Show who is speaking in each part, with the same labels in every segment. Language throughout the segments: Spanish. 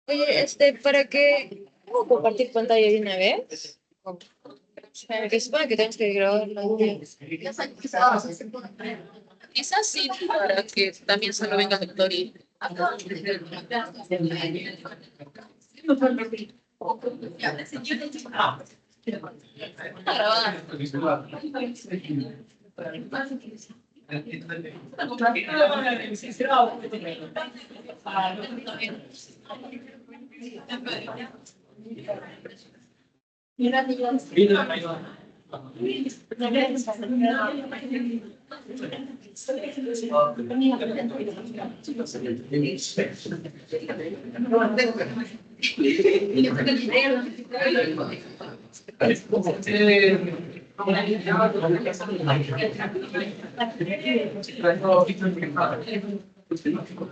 Speaker 1: Oye, ¿para qué? ¿Puedo compartir pantalla de una vez? Que supongo que tenemos que grabarlo. Quizás sí, para que también solo venga el doctor y...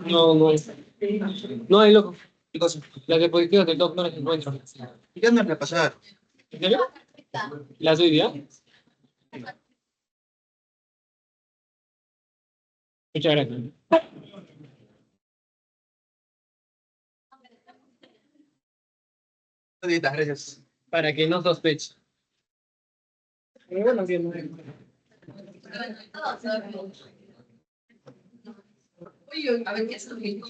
Speaker 2: No, no. No hay loco. ¿Qué cosa? La diapositiva del doc no las encuentro.
Speaker 3: ¿Y qué andan a pasar?
Speaker 2: ¿En serio? ¿Las hoy día? Muchas gracias.
Speaker 3: Gracias.
Speaker 2: Para que no sospeche. Pero bueno, bien.
Speaker 1: Oye, a ver qué es lo que...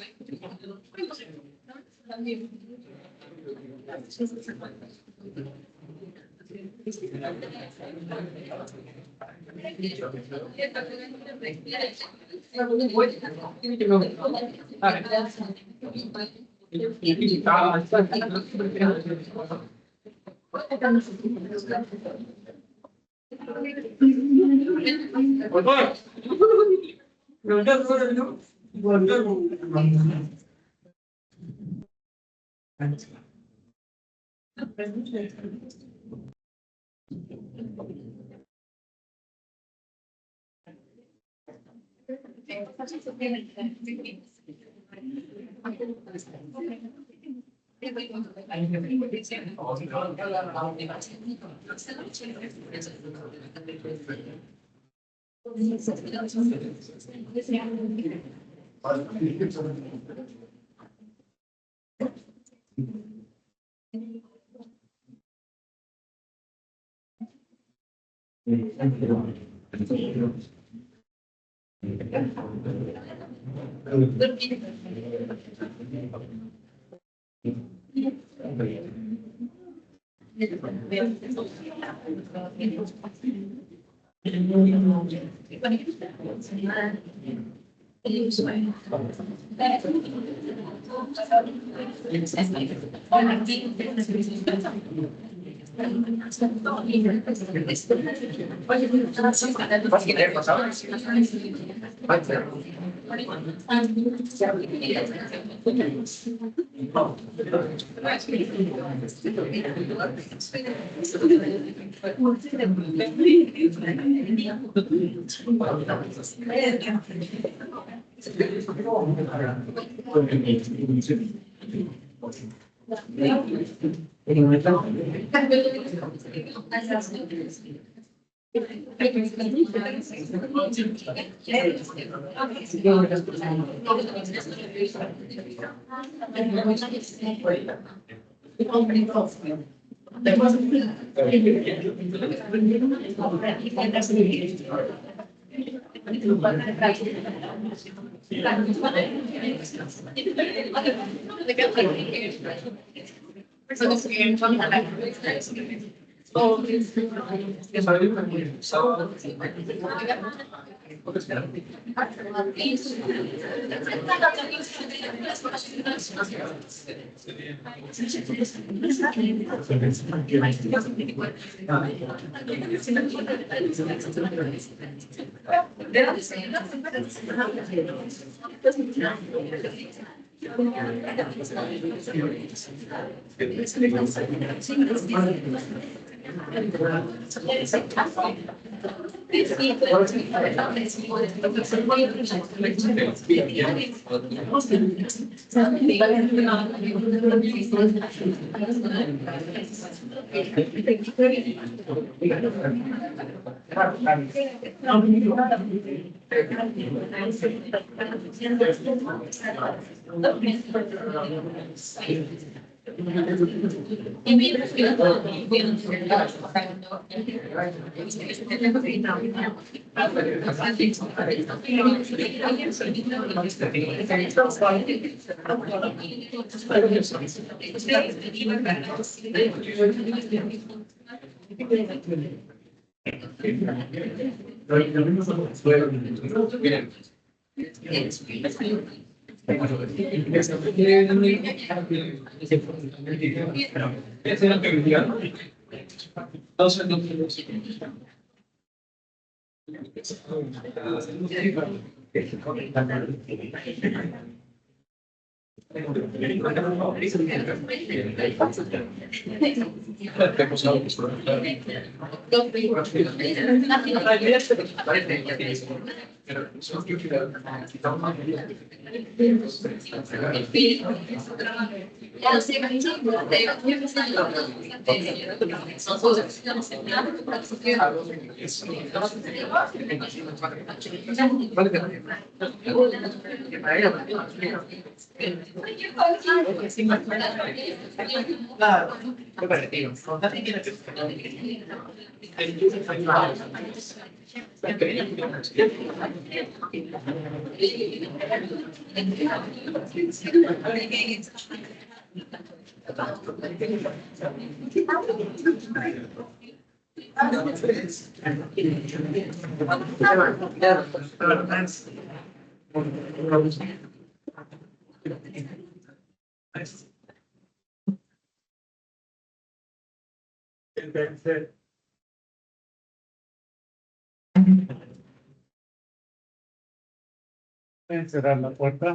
Speaker 4: ¿Pueden cerrar la puerta?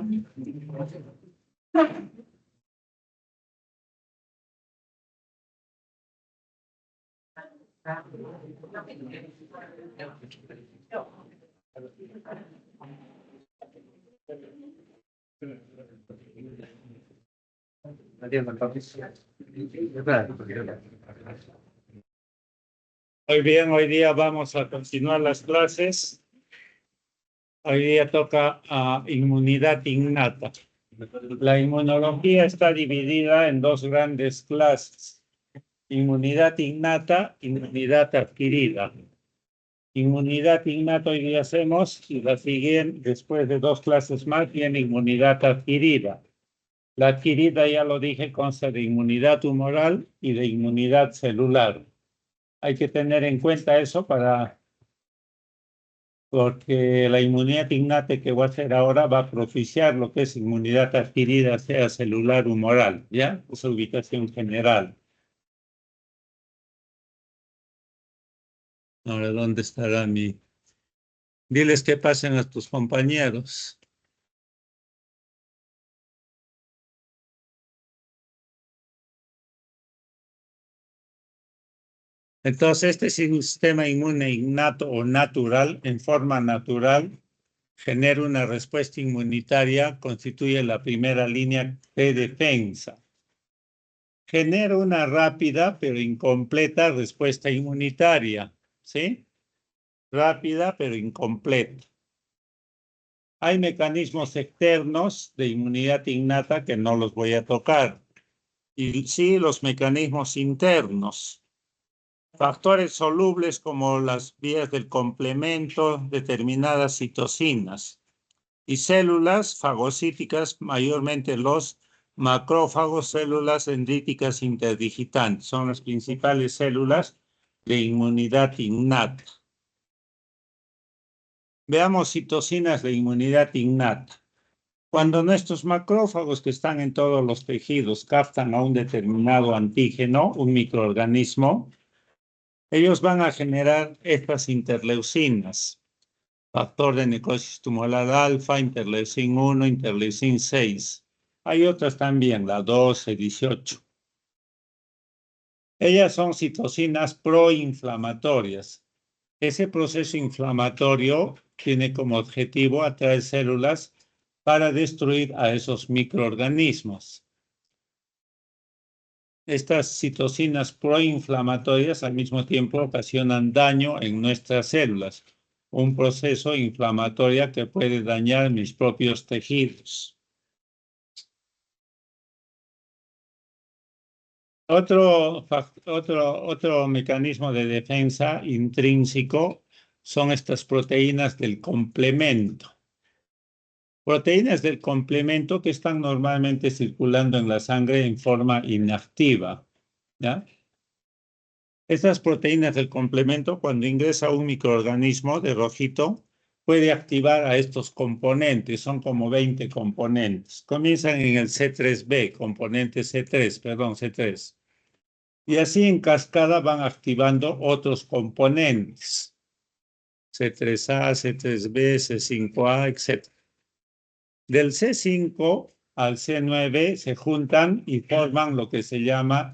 Speaker 4: Muy bien, hoy día vamos a continuar las clases. Hoy día toca inmunidad innata. La inmunología está dividida en dos grandes clases: inmunidad innata, inmunidad adquirida. Inmunidad innata hoy día hacemos, y la siguiente, después de dos clases más, viene inmunidad adquirida. La adquirida, ya lo dije, consta de inmunidad humoral y de inmunidad celular. Hay que tener en cuenta eso porque la inmunidad innata que voy a hacer ahora va a propiciar lo que es inmunidad adquirida, sea celular o humoral, ¿ya? Esa ubicación general. Ahora, ¿dónde estará mi...? Diles que pasen a tus compañeros. Entonces, este sistema inmune innato o natural, en forma natural, genera una respuesta inmunitaria, constituye la primera línea de defensa. Genera una rápida pero incompleta respuesta inmunitaria, ¿sí? Rápida pero incompleta. Hay mecanismos externos de inmunidad innata que no los voy a tocar. Y sí, los mecanismos internos. Factores solubles como las vías del complemento, determinadas citocinas. Y células fagocíticas, mayormente los macrófagos, células dendríticas interdigitantes. Son las principales células de inmunidad innata. Veamos citocinas de inmunidad innata. Cuando nuestros macrófagos que están en todos los tejidos captan a un determinado antígeno, un microorganismo, ellos van a generar estas interleucinas. Factor de necrosis tumoral alfa, interleucin 1, interleucin 6. Hay otras también, la 12, 18. Ellas son citocinas proinflamatorias. Ese proceso inflamatorio tiene como objetivo atraer células para destruir a esos microorganismos. Estas citocinas proinflamatorias al mismo tiempo ocasionan daño en nuestras células, un proceso inflamatorio que puede dañar mis propios tejidos. Otro mecanismo de defensa intrínseco son estas proteínas del complemento. Proteínas del complemento que están normalmente circulando en la sangre en forma inactiva, ¿ya? Estas proteínas del complemento, cuando ingresa un microorganismo de rojito, puede activar a estos componentes. Son como 20 componentes. Comienzan en el C3b, componente C3, perdón, C3. Y así en cascada van activando otros componentes. C3a, C3b, C5a, etc. Del C5 al C9 se juntan y forman lo que se llama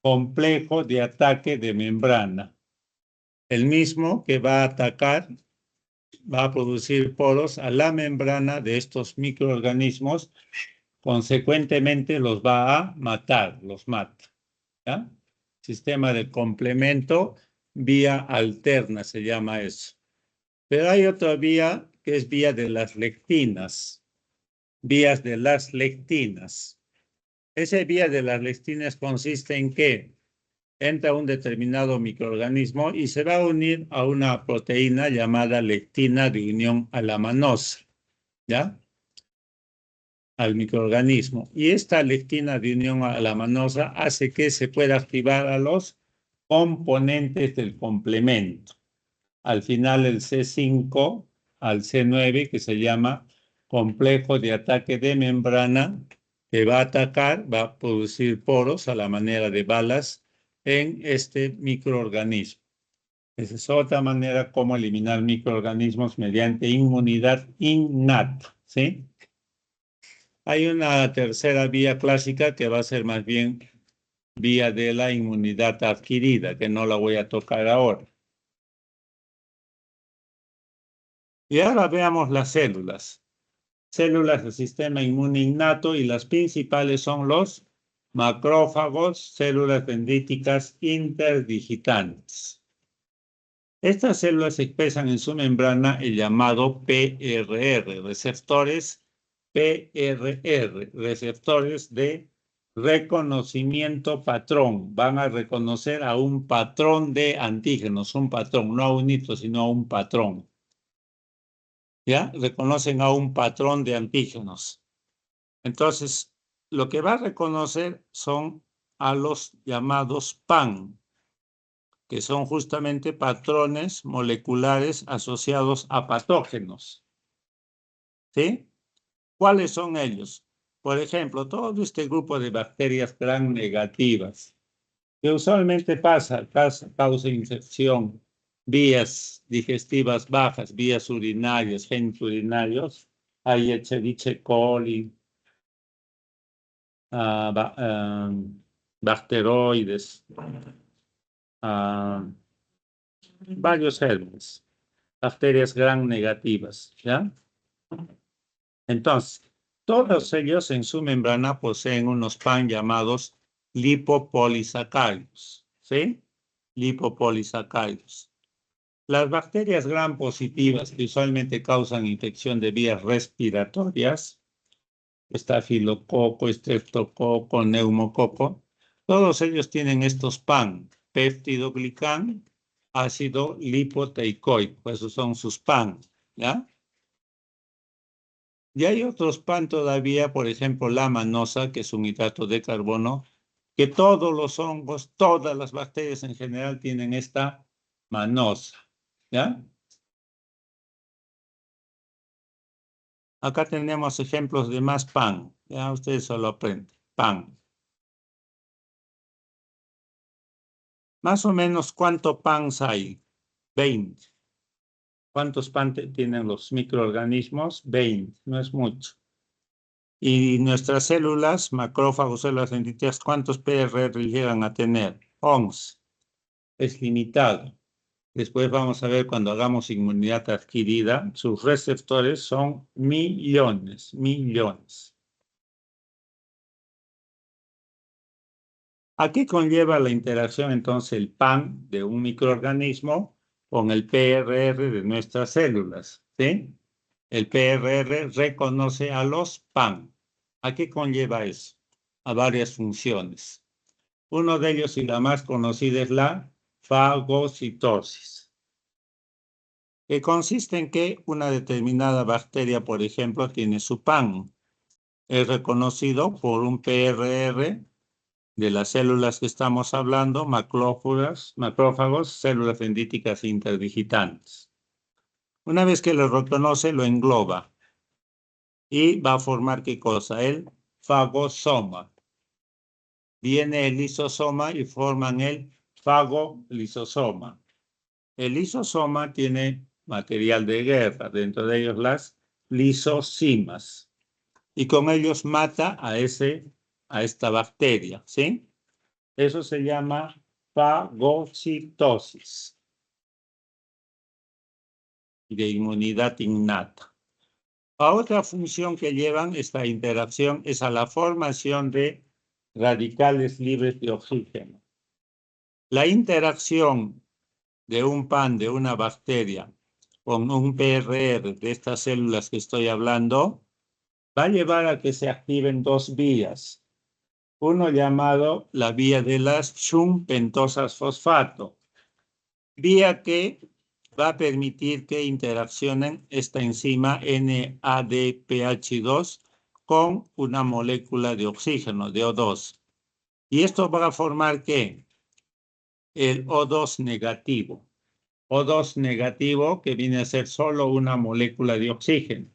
Speaker 4: complejo de ataque de membrana. El mismo que va a atacar, va a producir poros a la membrana de estos microorganismos, consecuentemente los va a matar, los mata, ¿ya? Sistema de complemento, vía alterna se llama eso. Pero hay otra vía que es vía de las lectinas. Vías de las lectinas. Esa vía de las lectinas consiste en que entra un determinado microorganismo y se va a unir a una proteína llamada lectina de unión alamanosa, ¿ya? Al microorganismo. Y esta lectina de unión alamanosa hace que se pueda activar a los componentes del complemento. Al final el C5 al C9, que se llama complejo de ataque de membrana, que va a atacar, va a producir poros a la manera de balas en este microorganismo. Esa es otra manera como eliminar microorganismos mediante inmunidad innata, ¿sí? Hay una tercera vía clásica que va a ser más bien vía de la inmunidad adquirida, que no la voy a tocar ahora. Y ahora veamos las células. Células del sistema inmune innato y las principales son los macrófagos, células dendríticas interdigitantes. Estas células expresan en su membrana el llamado PRR, receptores PRR, receptores de reconocimiento patrón. Van a reconocer a un patrón de antígenos, un patrón, no a un hito, sino a un patrón. ¿Ya? Reconocen a un patrón de antígenos. Entonces, lo que va a reconocer son a los llamados PAN, que son justamente patrones moleculares asociados a patógenos. ¿Sí? ¿Cuáles son ellos? Por ejemplo, todo este grupo de bacterias gram negativas, que usualmente causa infección, vías digestivas bajas, vías urinarias, genes urinarios, hay Escherichia coli, bacteroides, varios gérmenes, bacterias gram negativas, ¿ya? Entonces, todos ellos en su membrana poseen unos PAN llamados lipopolisacáridos, ¿sí? Lipopolisacáridos. Las bacterias gram positivas que usualmente causan infección de vías respiratorias, estafilococo, estreptococo, neumococo, todos ellos tienen estos PAN, péptidoglicán, ácido lipoteicoico, esos son sus PAN, ¿ya? Y hay otros PAN todavía, por ejemplo, la manosa, que es un hidrato de carbono, que todos los hongos, todas las bacterias en general tienen esta manosa, ¿ya? Acá tenemos ejemplos de más PAN, ya ustedes solo aprenden, PAN. Más o menos, ¿cuántos PANs hay? 20. ¿Cuántos PAN tienen los microorganismos? 20, no es mucho. Y nuestras células, macrófagos, células dendríticas, ¿cuántos PRR llegan a tener? 11. Es limitado. Después vamos a ver cuando hagamos inmunidad adquirida, sus receptores son millones, millones. ¿A qué conlleva la interacción entonces el PAN de un microorganismo con el PRR de nuestras células? ¿Sí? El PRR reconoce a los PAN. ¿A qué conlleva eso? A varias funciones. Uno de ellos y la más conocida es la fagocitosis, que consiste en que una determinada bacteria, por ejemplo, tiene su PAN. Es reconocido por un PRR de las células que estamos hablando, macrófagos, células dendríticas interdigitantes. Una vez que lo reconoce, lo engloba y va a formar ¿qué cosa? El fagosoma. Viene el lisosoma y forman el fagolisosoma. El lisosoma tiene material de guerra, dentro de ellos las lisosimas, y con ellos mata a esta bacteria, ¿sí? Eso se llama fagocitosis de inmunidad innata. La otra función que llevan esta interacción es a la formación de radicales libres de oxígeno. La interacción de un PAN de una bacteria con un PRR de estas células que estoy hablando va a llevar a que se activen dos vías. Uno llamado la vía de las Schunn-pentosas fosfato, vía que va a permitir que interaccionen esta enzima NADPH2 con una molécula de oxígeno, de O2. Y esto va a formar ¿qué? El O2 negativo. O2 negativo que viene a ser solo una molécula de oxígeno.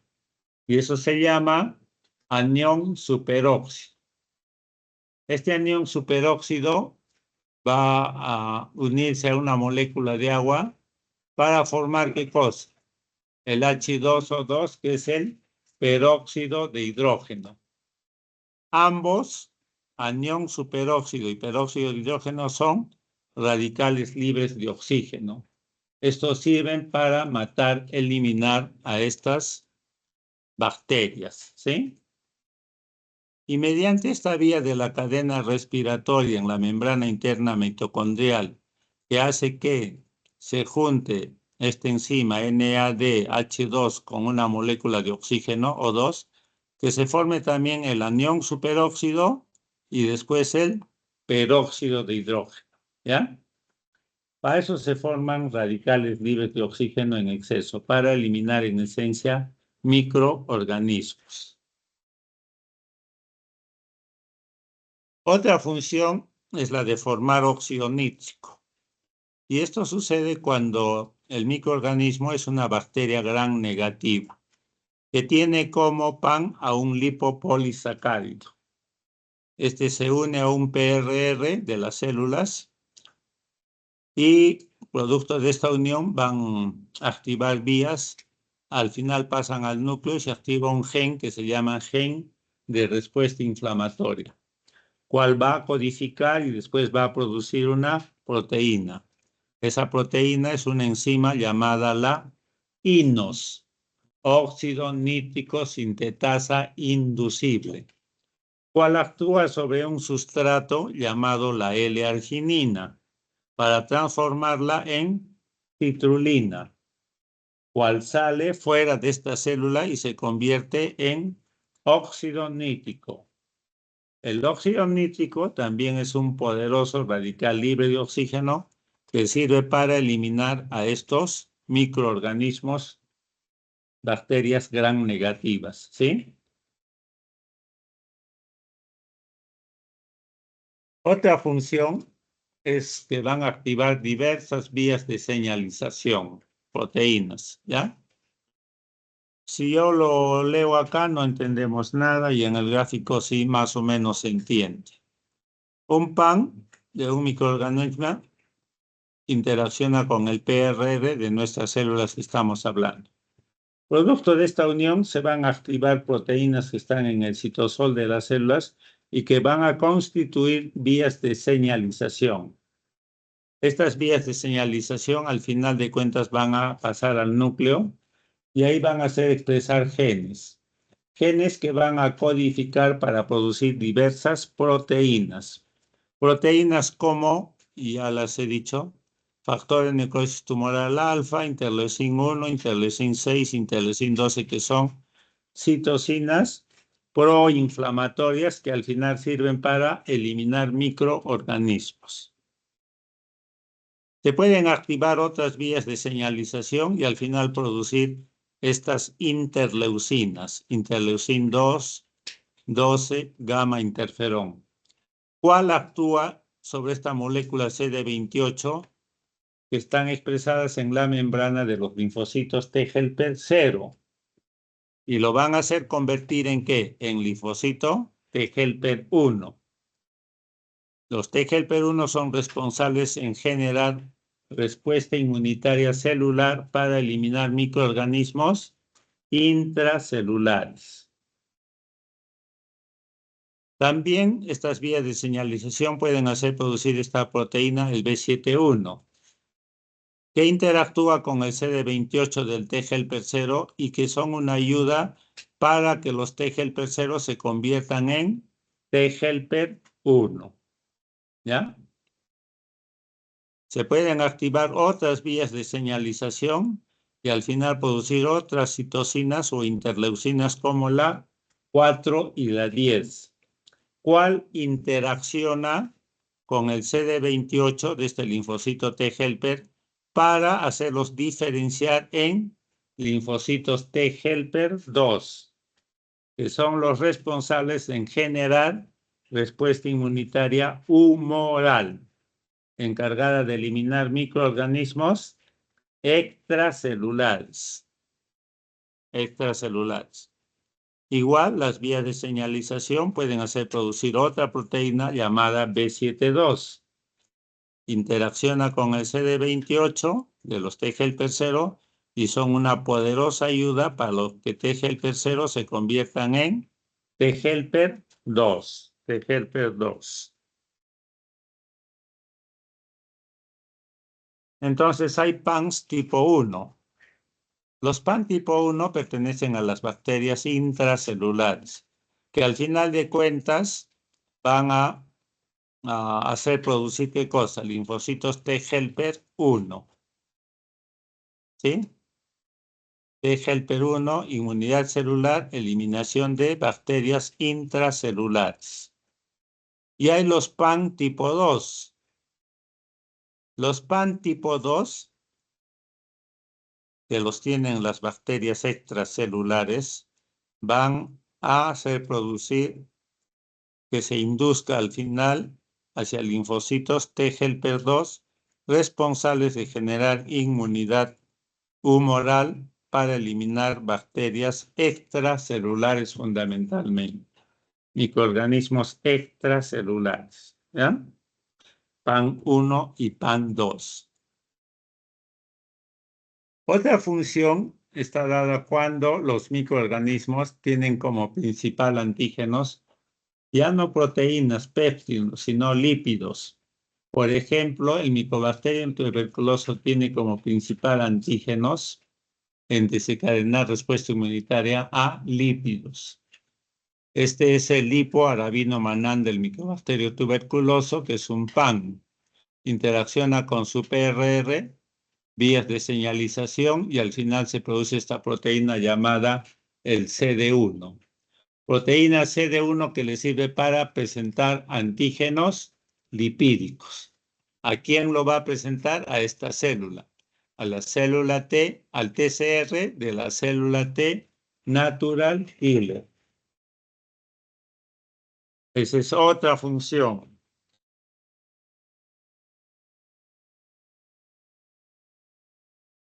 Speaker 4: Y eso se llama anión superóxido. Este anión superóxido va a unirse a una molécula de agua para formar ¿qué cosa? El H2O2, que es el peróxido de hidrógeno. Ambos, anión superóxido y peróxido de hidrógeno, son radicales libres de oxígeno. Estos sirven para matar, eliminar a estas bacterias, ¿sí? Y mediante esta vía de la cadena respiratoria en la membrana interna mitocondrial, que hace que se junte esta enzima NADH2 con una molécula de oxígeno O2, que se forme también el anión superóxido y después el peróxido de hidrógeno, ¿ya? Para eso se forman radicales libres de oxígeno en exceso, para eliminar en esencia microorganismos. Otra función es la de formar óxido nítrico. Y esto sucede cuando el microorganismo es una bacteria gram negativa, que tiene como PAN a un lipopolisacárido. Este se une a un PRR de las células y producto de esta unión van a activar vías. Al final pasan al núcleo y se activa un gen que se llama gen de respuesta inflamatoria, cual va a codificar y después va a producir una proteína. Esa proteína es una enzima llamada la INOS, óxido nítrico sintetasa inducible, cual actúa sobre un sustrato llamado la L-arginina para transformarla en citrulina, cual sale fuera de esta célula y se convierte en óxido nítrico. El óxido nítrico también es un poderoso radical libre de oxígeno que sirve para eliminar a estos microorganismos, bacterias gram negativas, ¿sí? Otra función es que van a activar diversas vías de señalización, proteínas, ¿ya? Si yo lo leo acá no entendemos nada y en el gráfico sí más o menos se entiende. Un PAN de un microorganismo interacciona con el PRR de nuestras células que estamos hablando. Producto de esta unión se van a activar proteínas que están en el citosol de las células y que van a constituir vías de señalización. Estas vías de señalización al final de cuentas van a pasar al núcleo y ahí van a hacer expresar genes. Genes que van a codificar para producir diversas proteínas. Proteínas como, y ya las he dicho, factor de necrosis tumoral alfa, interleucin 1, interleucin 6, interleucin 12, que son citocinas proinflamatorias que al final sirven para eliminar microorganismos. Se pueden activar otras vías de señalización y al final producir estas interleucinas, interleucin 2, 12, gamma interferón. ¿Cuál actúa sobre esta molécula CD28 que están expresadas en la membrana de los linfocitos T helper 0? Y lo van a hacer convertir ¿en qué? En linfocito T helper 1. Los T helper 1 son responsables en generar respuesta inmunitaria celular para eliminar microorganismos intracelulares. También estas vías de señalización pueden hacer producir esta proteína, el B7-1, que interactúa con el CD28 del T helper 0 y que son una ayuda para que los T helper 0 se conviertan en T helper 1. ¿Ya? Se pueden activar otras vías de señalización y al final producir otras citocinas o interleucinas como la 4 y la 10. ¿Cuál interacciona con el CD28 de este linfocito T helper para hacerlos diferenciar en linfocitos T helper 2, que son los responsables en generar respuesta inmunitaria humoral, encargada de eliminar microorganismos extracelulares. Igual, las vías de señalización pueden hacer producir otra proteína llamada B7-2. Interacciona con el CD28 de los T helper 0 y son una poderosa ayuda para los que T helper 0 se conviertan en T helper 2. T helper 2. Entonces hay PANs tipo 1. Los PAN tipo 1 pertenecen a las bacterias intracelulares, que al final de cuentas van a hacer producir ¿qué cosa? Linfocitos T helper 1. ¿Sí? T helper 1, inmunidad celular, eliminación de bacterias intracelulares. Y hay los PAN tipo 2. Los PAN tipo 2, que los tienen las bacterias extracelulares, van a hacer producir que se induzca al final hacia linfocitos T helper 2, responsables de generar inmunidad humoral para eliminar bacterias extracelulares fundamentalmente, microorganismos extracelulares, ¿ya? PAN 1 y PAN 2. Otra función está dada cuando los microorganismos tienen como principal antígenos ya no proteínas, péptidos, sino lípidos. Por ejemplo, el Mycobacterium tuberculoso tiene como principal antígenos en desencadenar respuesta inmunitaria a lípidos. Este es el lipoarabinomanán del Mycobacterium tuberculoso, que es un PAN. Interacciona con su PRR, vías de señalización, y al final se produce esta proteína llamada el CD1. Proteína CD1 que le sirve para presentar antígenos lipídicos. ¿A quién lo va a presentar? A esta célula. A la célula T, al TCR de la célula T natural killer. Esa es otra función.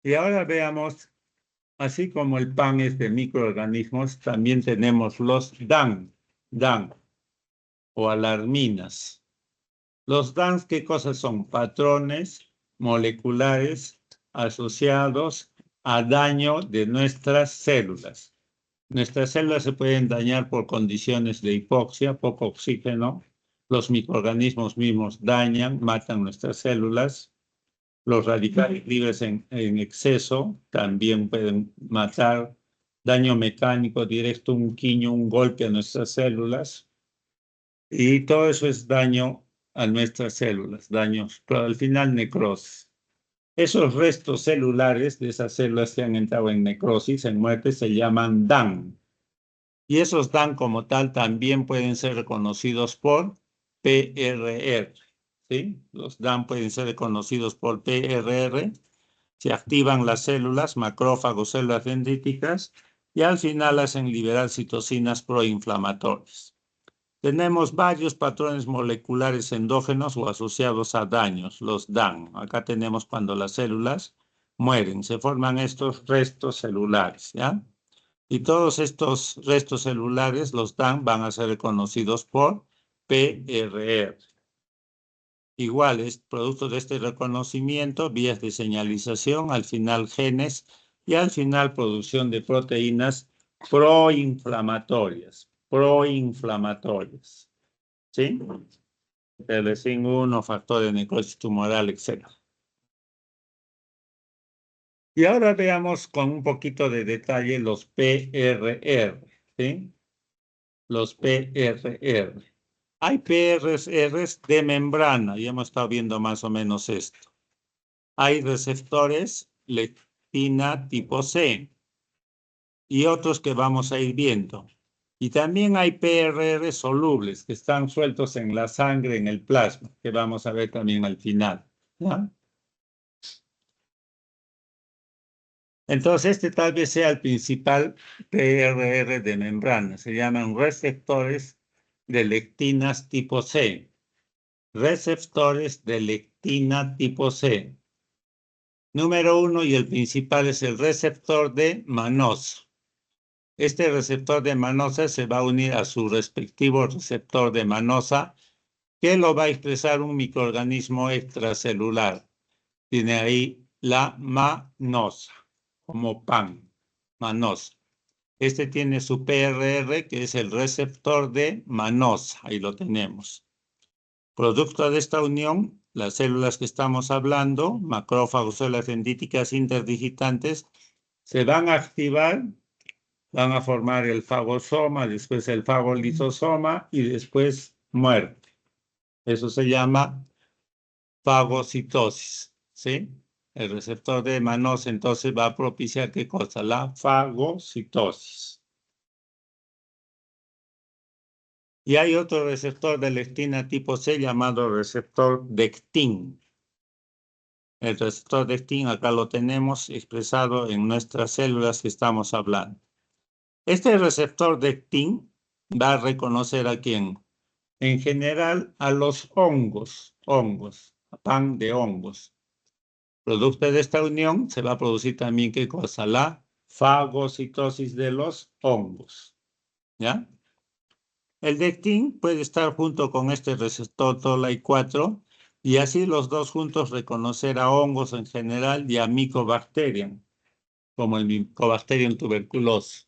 Speaker 4: Y ahora veamos, así como el PAN es de microorganismos, también tenemos los DAN o alarminas. Los DANs, ¿qué cosas son? Patrones moleculares asociados a daño de nuestras células. Nuestras células se pueden dañar por condiciones de hipoxia, poco oxígeno. Los microorganismos mismos dañan, matan nuestras células. Los radicales libres en exceso también pueden matar. Daño mecánico directo, un quiño, un golpe a nuestras células. Y todo eso es daño a nuestras células, daños, pero al final necrosis. Esos restos celulares de esas células que han entrado en necrosis, en muerte, se llaman DAN. Y esos DAN como tal también pueden ser reconocidos por PRR. ¿Sí? Los DAN pueden ser reconocidos por PRR. Se activan las células, macrófagos, células dendríticas, y al final hacen liberar citocinas proinflamatorias. Tenemos varios patrones moleculares endógenos o asociados a daños, los DAN. Acá tenemos cuando las células mueren, se forman estos restos celulares, ¿ya? Y todos estos restos celulares, los DAN, van a ser reconocidos por PRR. Igual, es producto de este reconocimiento, vías de señalización, al final genes y al final producción de proteínas proinflamatorias. ¿Sí? Interleucin-1, factor de necrosis tumoral, etc. Y ahora veamos con un poquito de detalle los PRR, ¿sí? Los PRR. Hay PRRs de membrana, y hemos estado viendo más o menos esto. Hay receptores lectina tipo C y otros que vamos a ir viendo. Y también hay PRR solubles que están sueltos en la sangre, en el plasma, que vamos a ver también al final, ¿ya? Entonces, este tal vez sea el principal PRR de membrana. Se llaman receptores de lectinas tipo C. Receptores de lectina tipo C. Número 1 y el principal es el receptor de manosa. Este receptor de manosa se va a unir a su respectivo receptor de manosa, que lo va a expresar un microorganismo extracelular. Tiene ahí la manosa, como pan, manosa. Este tiene su PRR, que es el receptor de manosa. Ahí lo tenemos. Producto de esta unión, las células que estamos hablando, macrófagos, células dendríticas interdigitantes, se van a activar, van a formar el fagosoma, después el fagolisosoma y después muerte. Eso se llama fagocitosis, ¿sí? El receptor de manosa entonces va a propiciar ¿qué cosa? La fagocitosis. Y hay otro receptor de lectina tipo C llamado receptor dectin. El receptor dectin acá lo tenemos expresado en nuestras células que estamos hablando. Este receptor dectin va a reconocer a quién. En general a los hongos, pan de hongos. Producto de esta unión se va a producir también ¿qué cosa? La fagocitosis de los hongos. ¿Ya? El dectin puede estar junto con este receptor TOLAI4 y así los dos juntos reconocer a hongos en general y a Mycobacterium, como el Mycobacterium tuberculosis.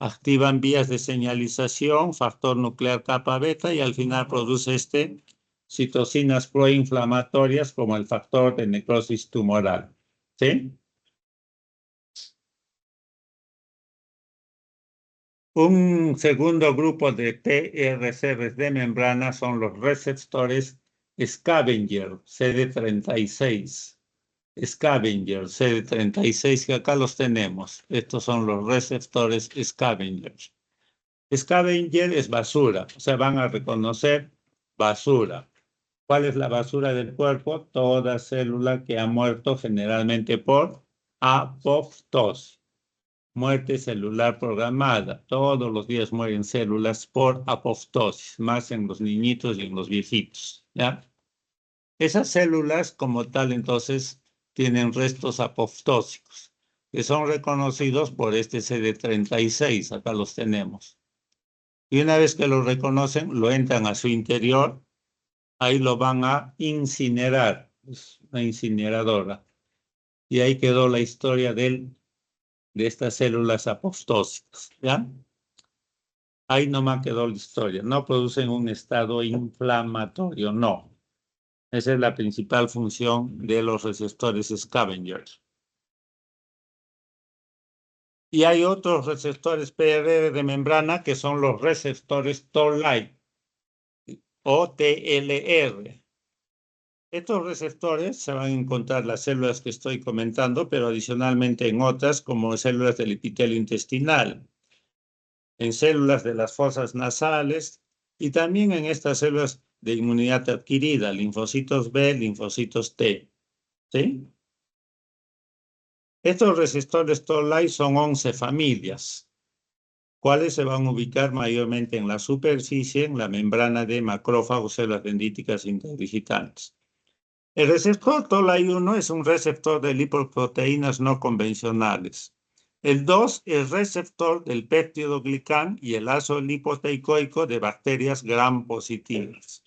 Speaker 4: Activan vías de señalización, factor nuclear kappa beta y al final produce citocinas proinflamatorias como el factor de necrosis tumoral. ¿Sí? Un segundo grupo de PRCs de membrana son los receptores scavenger, CD36. Scavenger, CD36, que acá los tenemos. Estos son los receptores scavenger. Scavenger es basura, o sea, van a reconocer basura. ¿Cuál es la basura del cuerpo? Toda célula que ha muerto generalmente por apoptosis. Muerte celular programada. Todos los días mueren células por apoptosis, más en los niñitos y en los viejitos, ¿ya? Esas células como tal entonces tienen restos apoptósicos, que son reconocidos por este CD36, acá los tenemos. Y una vez que lo reconocen, lo entran a su interior, ahí lo van a incinerar, es una incineradora. Y ahí quedó la historia de estas células apoptósicas, ¿ya? Ahí nomás quedó la historia. No producen un estado inflamatorio, no. Esa es la principal función de los receptores scavengers. Y hay otros receptores PRR de membrana que son los receptores Toll-like o TLR. Estos receptores se van a encontrar en las células que estoy comentando, pero adicionalmente en otras como células del epitelio intestinal, en células de las fosas nasales y también en estas células de inmunidad adquirida, linfocitos B, linfocitos T. ¿Sí? Estos receptores Toll-like son 11 familias, cuales se van a ubicar mayormente en la superficie, en la membrana de macrófagos, células dendríticas interdigitantes. El receptor Toll-like 1 es un receptor de lipoproteínas no convencionales. El 2 es receptor del peptidoglicán y el ácido lipoteicoico de bacterias gram positivas.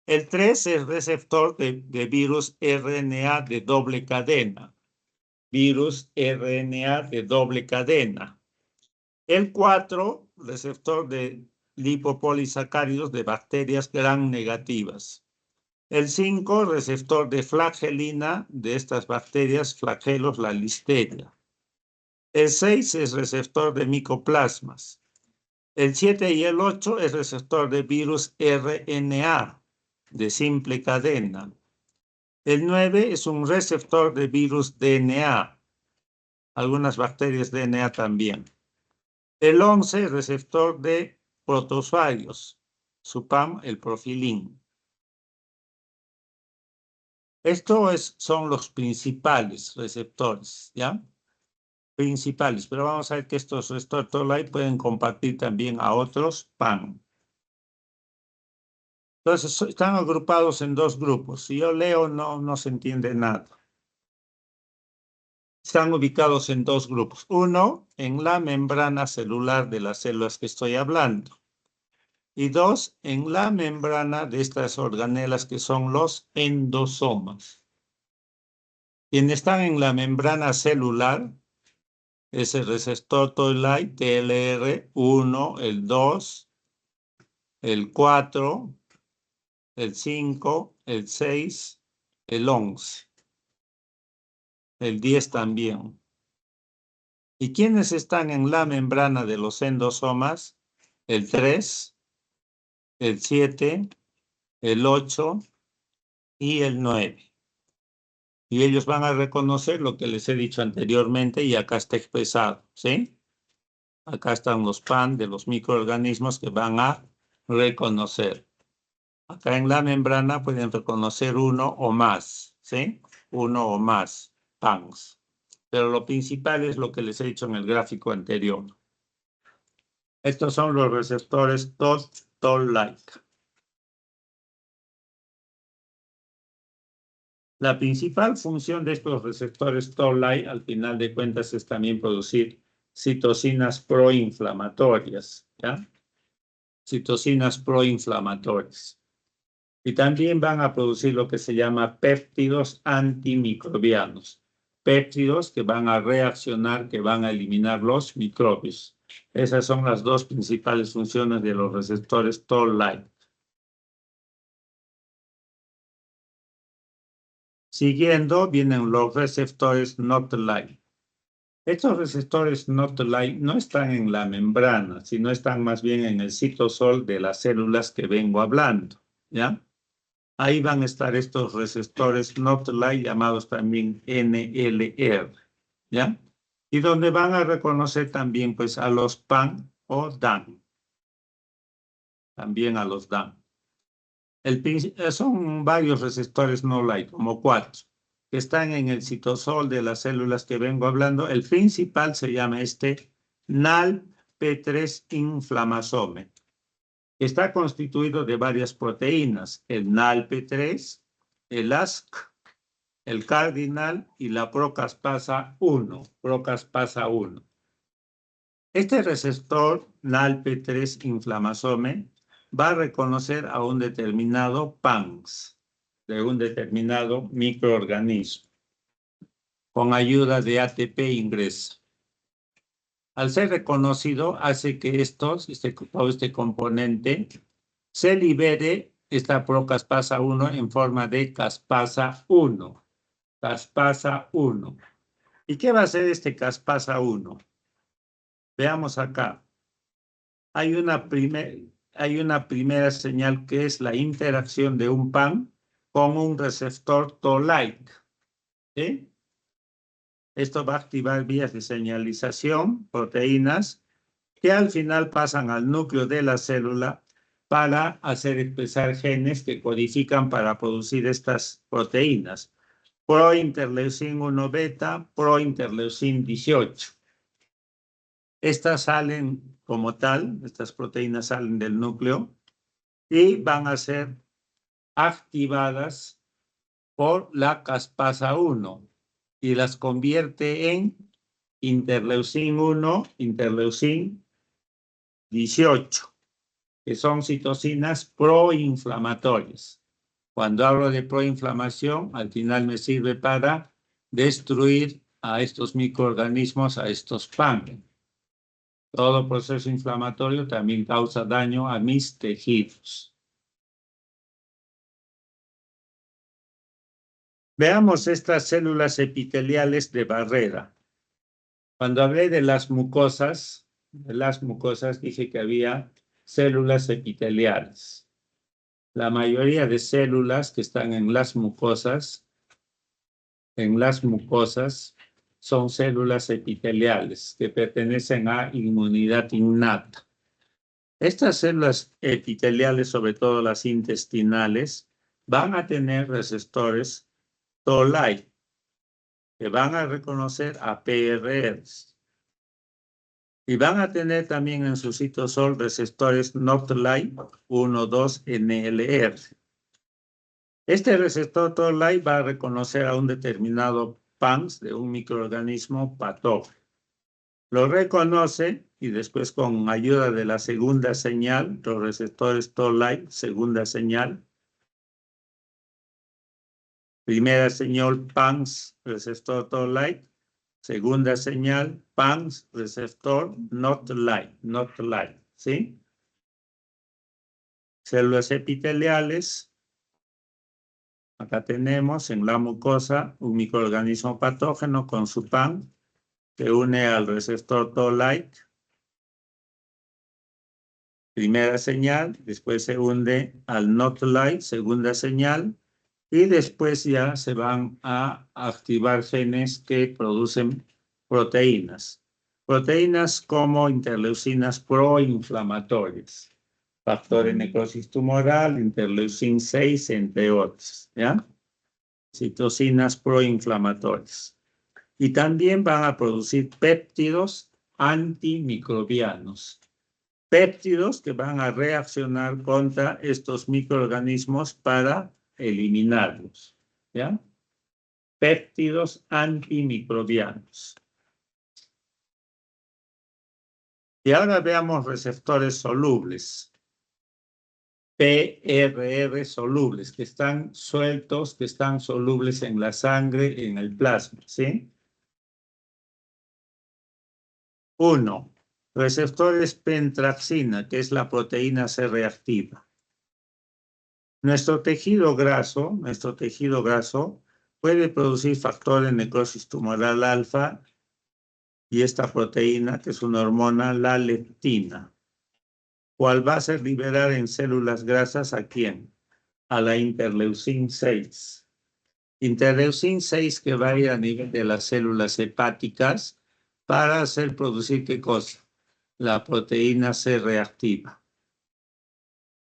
Speaker 4: El 3 es receptor de virus RNA de doble cadena. Virus RNA de doble cadena. El 4, receptor de lipopolisacáridos de bacterias gram negativas. El 5, receptor de flagelina de estas bacterias, flagelos, la listeria. El 6 es receptor de micoplasmas. El 7 y el 8 es receptor de virus RNA de simple cadena. El 9 es un receptor de virus DNA. Algunas bacterias DNA también. El 11 es receptor de protozoarios. SUPAM, el profilín. Estos son los principales receptores, ¿ya? Principales, pero vamos a ver que estos receptores Toll-like pueden compartir también a otros PAN. Entonces, están agrupados en dos grupos. Si yo leo, no se entiende nada. Están ubicados en dos grupos. Uno, en la membrana celular de las células que estoy hablando. Y dos, en la membrana de estas organelas que son los endosomas. Quienes están en la membrana celular es el receptor Toll-like TLR1, el 2, el 4, el 5, el 6, el 11, el 10 también. ¿Y quiénes están en la membrana de los endosomas? El 3, el 7, el 8 y el 9. Y ellos van a reconocer lo que les he dicho anteriormente y acá está expresado, ¿sí? Acá están los PAN de los microorganismos que van a reconocer. Acá en la membrana pueden reconocer uno o más, ¿sí? Uno o más PANs. Pero lo principal es lo que les he dicho en el gráfico anterior. Estos son los receptores Toll-like. La principal función de estos receptores Toll-like, al final de cuentas, es también producir citocinas proinflamatorias, ¿ya? Citocinas proinflamatorias. Y también van a producir lo que se llama péptidos antimicrobianos. Péptidos que van a reaccionar, que van a eliminar los microbios. Esas son las dos principales funciones de los receptores Toll-like. Siguiendo vienen los receptores not-like. Estos receptores not-like no están en la membrana, sino están más bien en el citosol de las células que vengo hablando, ¿ya? Ahí van a estar estos receptores not-like llamados también NLR, ¿ya? Y donde van a reconocer también pues a los PAN o DAN. También a los DAN. Son varios receptores no-like, como 4, que están en el citosol de las células que vengo hablando. El principal se llama NALP3 inflamasome. Está constituido de varias proteínas, el NALP3, el ASC, el cardinal y la procaspasa 1. Este receptor NALP3 inflamasome va a reconocer a un determinado PANS, de un determinado microorganismo, con ayuda de ATP ingresa. Al ser reconocido, hace que todo este componente se libere esta procaspasa 1 en forma de caspasa 1. Caspasa 1. ¿Y qué va a hacer este caspasa 1? Veamos acá. Hay una primera señal que es la interacción de un PAN con un receptor Toll-like. ¿Sí? Esto va a activar vías de señalización, proteínas, que al final pasan al núcleo de la célula para hacer expresar genes que codifican para producir estas proteínas. Prointerleucin 1 beta, prointerleucin 18. Estas salen como tal, estas proteínas salen del núcleo y van a ser activadas por la caspasa 1 y las convierte en interleucin 1, interleucin 18, que son citocinas proinflamatorias. Cuando hablo de proinflamación, al final me sirve para destruir a estos microorganismos, a estos PAN. Todo proceso inflamatorio también causa daño a mis tejidos. Veamos estas células epiteliales de barrera. Cuando hablé de las mucosas dije que había células epiteliales. La mayoría de células que están en las mucosas son células epiteliales que pertenecen a inmunidad innata. Estas células epiteliales, sobre todo las intestinales, van a tener receptores Toll-like que van a reconocer a PRRs. Y van a tener también en su citosol receptores NOT-like 1,2-NLR. Este receptor Toll-like va a reconocer a un determinado PANS de un microorganismo patógeno. Lo reconoce y después con ayuda de la segunda señal, los receptores Toll-like, segunda señal. Primera señal PANS, receptor Toll-like. Segunda señal PANS, receptor NOT-like, ¿sí? Células epiteliales. Acá tenemos en la mucosa un microorganismo patógeno con su PAN que une al receptor Toll-like. Primera señal, después se une al NOT-like, segunda señal, y después ya se van a activar genes que producen proteínas. Proteínas como interleucinas proinflamatorias, factor de necrosis tumoral, interleucin 6, entre otros, ¿ya? Citocinas proinflamatorias. Y también van a producir péptidos antimicrobianos. Péptidos que van a reaccionar contra estos microorganismos para eliminarlos, ¿ya? Péptidos antimicrobianos. Y ahora veamos receptores solubles. PRR solubles, que están sueltos, que están solubles en la sangre, en el plasma, ¿sí? 1. Receptores pentraxina, que es la proteína C reactiva. Nuestro tejido graso puede producir factor de necrosis tumoral alfa y esta proteína, que es una hormona, la leptina, cual va a ser liberar en células grasas ¿a quién? A la interleucin 6. Interleucin 6 que va a ir a nivel de las células hepáticas para hacer producir ¿qué cosa? La proteína C reactiva.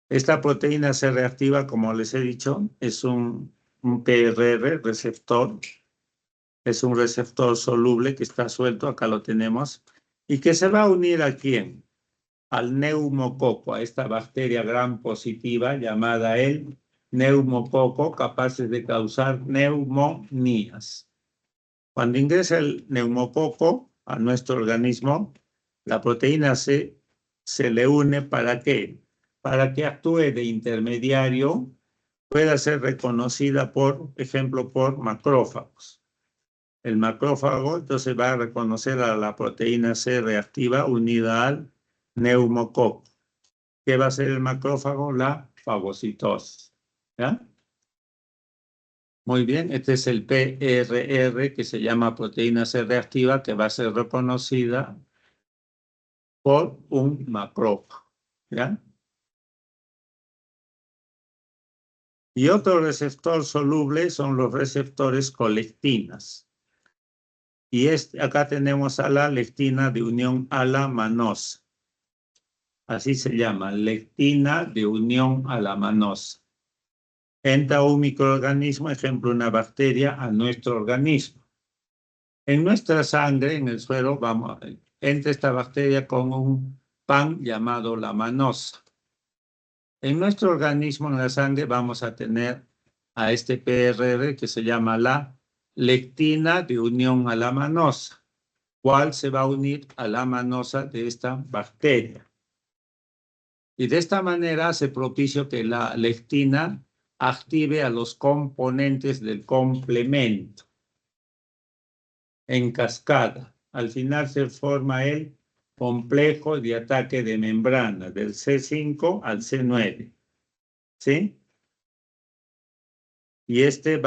Speaker 4: Esta proteína C reactiva, como les he dicho, es un PRR receptor. Es un receptor soluble que está suelto, acá lo tenemos, y que se va a unir ¿a quién? Al neumococo, a esta bacteria gram positiva llamada el neumococo, capaces de causar neumonías. Cuando ingresa el neumococo a nuestro organismo, la proteína C se le une ¿para qué? Para que actúe de intermediario, pueda ser reconocida por ejemplo, por macrófagos. El macrófago entonces va a reconocer a la proteína C reactiva unida al neumococo. ¿Qué va a hacer el macrófago? La fagocitosis. ¿Ya? Muy bien, este es el PRR que se llama proteína C reactiva que va a ser reconocida por un macrófago. ¿Ya? Y otro receptor soluble son los receptores colectinas. Y acá tenemos a la lectina de unión a la manosa. Así se llama, lectina de unión a la manosa. Entra un microorganismo, ejemplo una bacteria, a nuestro organismo. En nuestra sangre, en el suero, entra esta bacteria con un pan llamado la manosa. En nuestro organismo, en la sangre, vamos a tener a este PRR que se llama la lectina de unión a la manosa, cual se va a unir a la manosa de esta bacteria. Y de esta manera hace propicio que la lectina active a los componentes del complemento en cascada. Al final se forma el complejo de ataque de membrana del C5 al C9. ¿Sí? Y este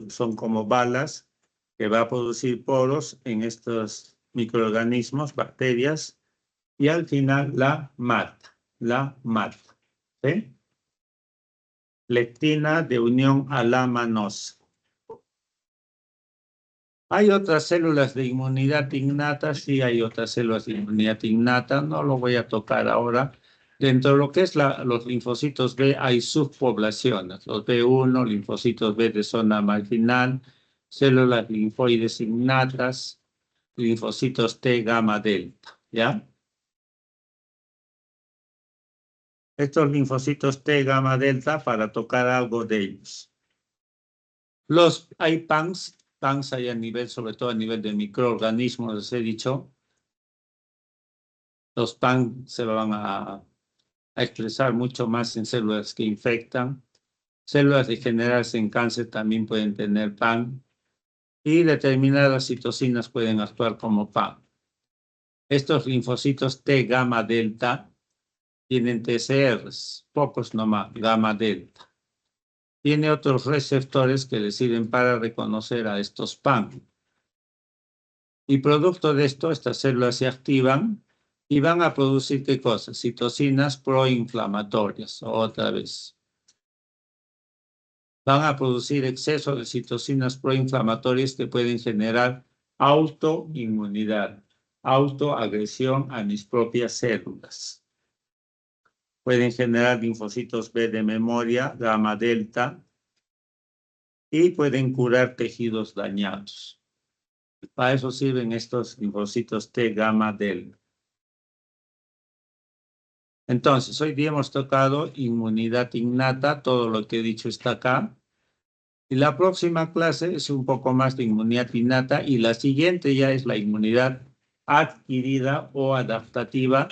Speaker 4: son como balas que va a producir poros en estos microorganismos, bacterias, y al final la mata. ¿Sí? Lectina de unión a la manosa. ¿Hay otras células de inmunidad innata? Sí, hay otras células de inmunidad innata. No lo voy a tocar ahora. Dentro de lo que es los linfocitos B hay subpoblaciones. Los B1, linfocitos B de zona marginal, células linfoides innatas, linfocitos T gamma delta. ¿Ya? Estos linfocitos T gamma delta, para tocar algo de ellos. Hay PANs hay a nivel, sobre todo a nivel de microorganismos, les he dicho. Los PAN se van a expresar mucho más en células que infectan. Células degeneradas en cáncer también pueden tener PAN. Y determinadas citocinas pueden actuar como PAN. Estos linfocitos T gamma delta tienen TCRs, pocos nomás, gamma delta. Tiene otros receptores que le sirven para reconocer a estos PAN. Y producto de esto, estas células se activan y van a producir, ¿qué cosas? Citocinas proinflamatorias, otra vez. Van a producir exceso de citocinas proinflamatorias que pueden generar autoinmunidad, autoagresión a mis propias células. Pueden generar linfocitos B de memoria, gamma delta, y pueden curar tejidos dañados. Para eso sirven estos linfocitos T gamma delta. Entonces, hoy día hemos tocado inmunidad innata, todo lo que he dicho está acá. Y la próxima clase es un poco más de inmunidad innata y la siguiente ya es la inmunidad adquirida o adaptativa.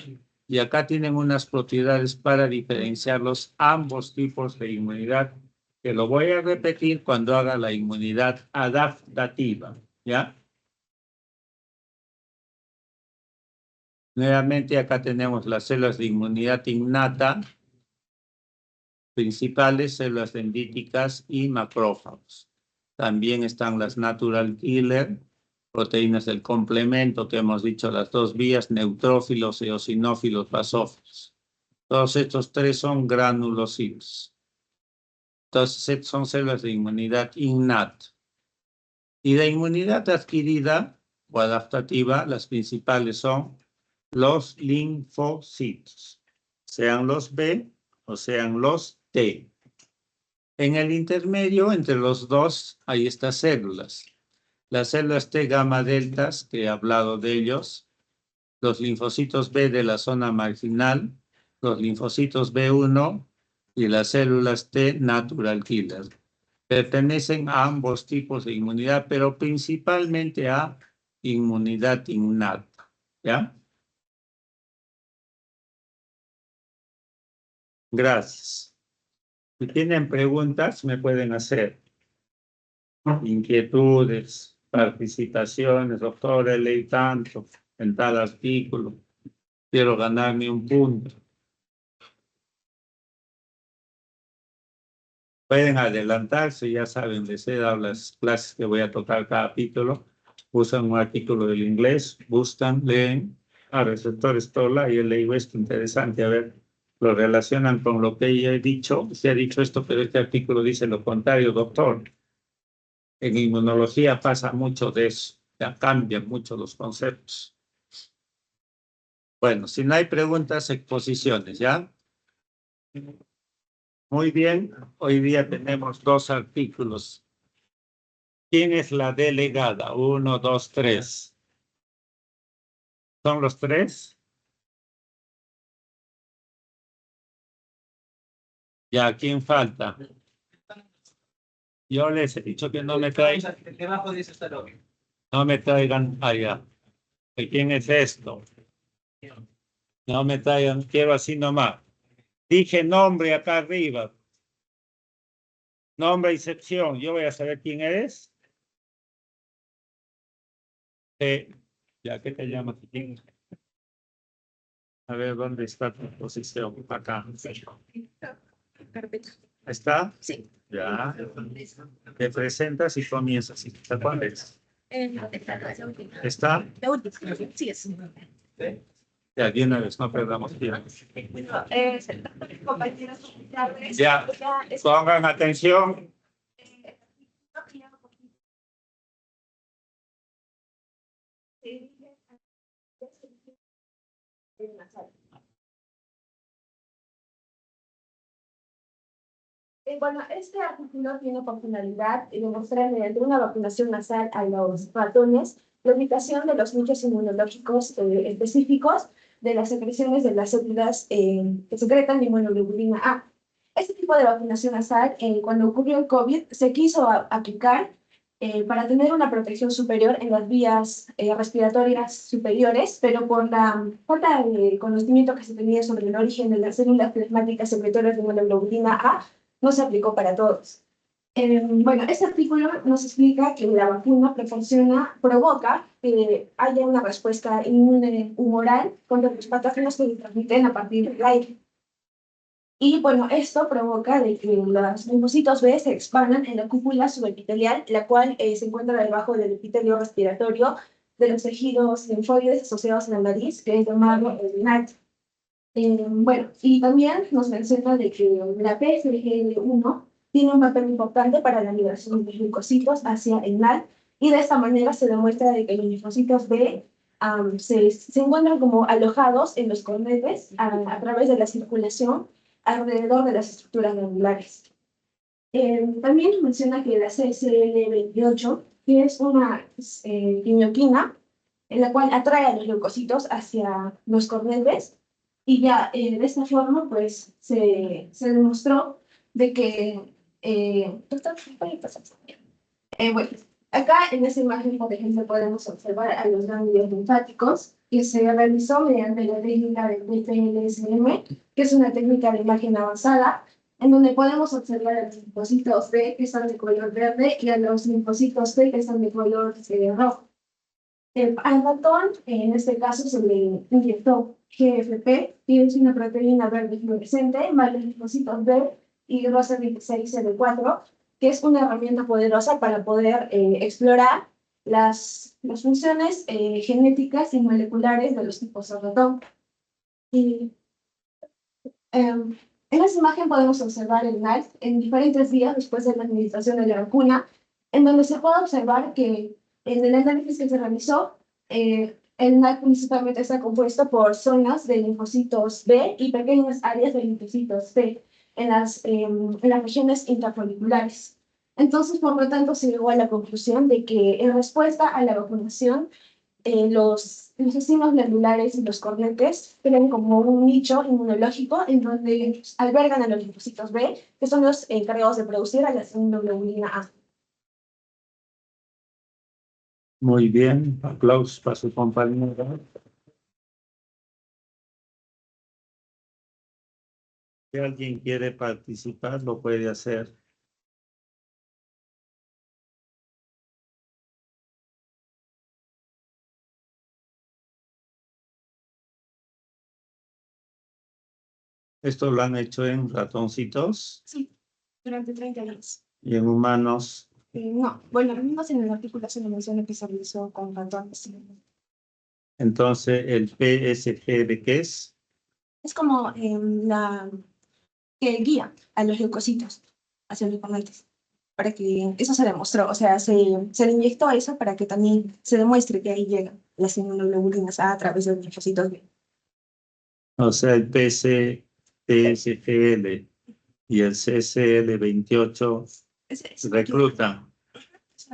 Speaker 4: Y acá tienen unas propiedades para diferenciar los ambos tipos de inmunidad, que lo voy a repetir cuando haga la inmunidad adaptativa, ¿ya? Nuevamente acá tenemos las células de inmunidad innata, principales, células dendríticas y macrófagos. También están las natural killer, proteínas del complemento que hemos dicho, las dos vías, neutrófilos, eosinófilos, basófilos. Todos estos tres son granulocitos. Entonces son células de inmunidad innata. Y de inmunidad adquirida o adaptativa, las principales son los linfocitos, sean los B o sean los T. En el intermedio, entre los dos, hay estas células. Las células T gamma deltas, que he hablado de ellos, los linfocitos B de la zona marginal, los linfocitos B1 y las células T natural killer. Pertenecen a ambos tipos de inmunidad, pero principalmente a inmunidad innata. ¿Ya? Gracias. Si tienen preguntas, me pueden hacer. Inquietudes, participaciones, doctor, leí tanto en tal artículo. Quiero ganarme un punto. Pueden adelantarse, ya saben, les he dado las clases que voy a tocar cada capítulo. Usan un artículo del inglés, buscan, leen a receptores Tola y yo leí esto interesante, a ver, lo relacionan con lo que ya he dicho. Se ha dicho esto, pero este artículo dice lo contrario, doctor. En inmunología pasa mucho de eso, ya cambian mucho los conceptos. Bueno, si no hay preguntas, exposiciones, ¿ya? Muy bien, hoy día tenemos 2 artículos. ¿Quién es la delegada? 1, 2, 3. ¿Son los 3? Ya, ¿quién falta? Yo les he dicho que no me traigan.
Speaker 3: Debajo de eso está lo que.
Speaker 4: No me traigan allá. ¿Quién es esto? No me traigan, quiero así nomás. Dije nombre acá arriba. Nombre y sección. Yo voy a saber quién eres. Ya, ¿qué te llamas? A ver, ¿dónde está tu posición? Acá.
Speaker 1: Carpeta.
Speaker 4: ¿Está?
Speaker 1: Sí.
Speaker 4: Ya. Te presentas y comienzas. ¿Cuál es?
Speaker 1: La última.
Speaker 4: ¿Está?
Speaker 1: La última. Sí, es.
Speaker 4: Ya, de una vez, no perdamos tiempo.
Speaker 1: Compañeros,
Speaker 4: Ya, pongan atención.
Speaker 5: Bueno, este artículo tiene por finalidad demostrar mediante una vacunación nasal a los ratones la ubicación de los nichos inmunológicos específicos de las secreciones de las células que secretan inmunoglobulina A. Este tipo de vacunación nasal, cuando ocurrió el COVID, se quiso aplicar para tener una protección superior en las vías respiratorias superiores, pero por la falta de conocimiento que se tenía sobre el origen de las células plasmáticas secretorias de inmunoglobulina A, no se aplicó para todos. Bueno, este artículo nos explica que la vacuna provoca que haya una respuesta inmune humoral contra los patógenos que se transmiten a partir del aire. Y bueno, esto provoca de que los linfocitos B se expandan en la cúpula subepitelial, la cual se encuentra debajo del epitelio respiratorio de los tejidos linfoides asociados a la nariz, que es llamado el NAT. Bueno, y también nos menciona de que la PSGL1 tiene un papel importante para la liberación de glucositos hacia el NAD, y de esta manera se demuestra de que los linfocitos B se encuentran como alojados en los cornetes a través de la circulación alrededor de las estructuras glandulares. También menciona que la CCL28, que es una quimioquina, en la cual atrae a los leucocitos hacia los cornetes, y ya de esta forma, pues, se demostró de que... bueno, acá en esta imagen, por ejemplo, podemos observar a los ganglios linfáticos, que se realizó mediante la técnica del PPLSM, que es una técnica de imagen avanzada, en donde podemos observar a los linfocitos B, que están de color verde, y a los linfocitos T, que están de color rojo. Al ratón, en este caso, se le inyectó GFP, que es una proteína verde fluorescente, más los linfocitos B y rosa 26CD4, que es una herramienta poderosa para poder explorar las funciones genéticas y moleculares de los tipos de ratón. Y, en esta imagen podemos observar el NALT en diferentes días después de la administración de la vacuna, en donde se puede observar que en el análisis que se realizó, el NALT principalmente está compuesto por zonas de linfocitos B y pequeñas áreas de linfocitos T en las regiones intrafoliculares. Entonces, por lo tanto, se llegó a la conclusión de que en respuesta a la vacunación, los intestinos glandulares y los cornetes crean como un nicho inmunológico en donde albergan a los linfocitos B, que son los encargados de producir a la inmunoglobulina A.
Speaker 4: Muy bien, aplausos para su compañero. Si alguien quiere participar, lo puede hacer. Esto lo han hecho en ratoncitos.
Speaker 5: Sí. durante 30 días.
Speaker 4: Y en humanos,
Speaker 5: No, bueno, al menos en el artículo se lo menciona que se realizó con ratones.
Speaker 4: entonces el PSG de qué es?
Speaker 5: Es como la que guía a los leucocitos hacia los leucometes, para que eso se demostró, o sea, se le inyectó eso para que también se demuestre que ahí llegan las inmunoglobulinas A través de los linfocitos B.
Speaker 4: O sea, el PSGL y el CCL28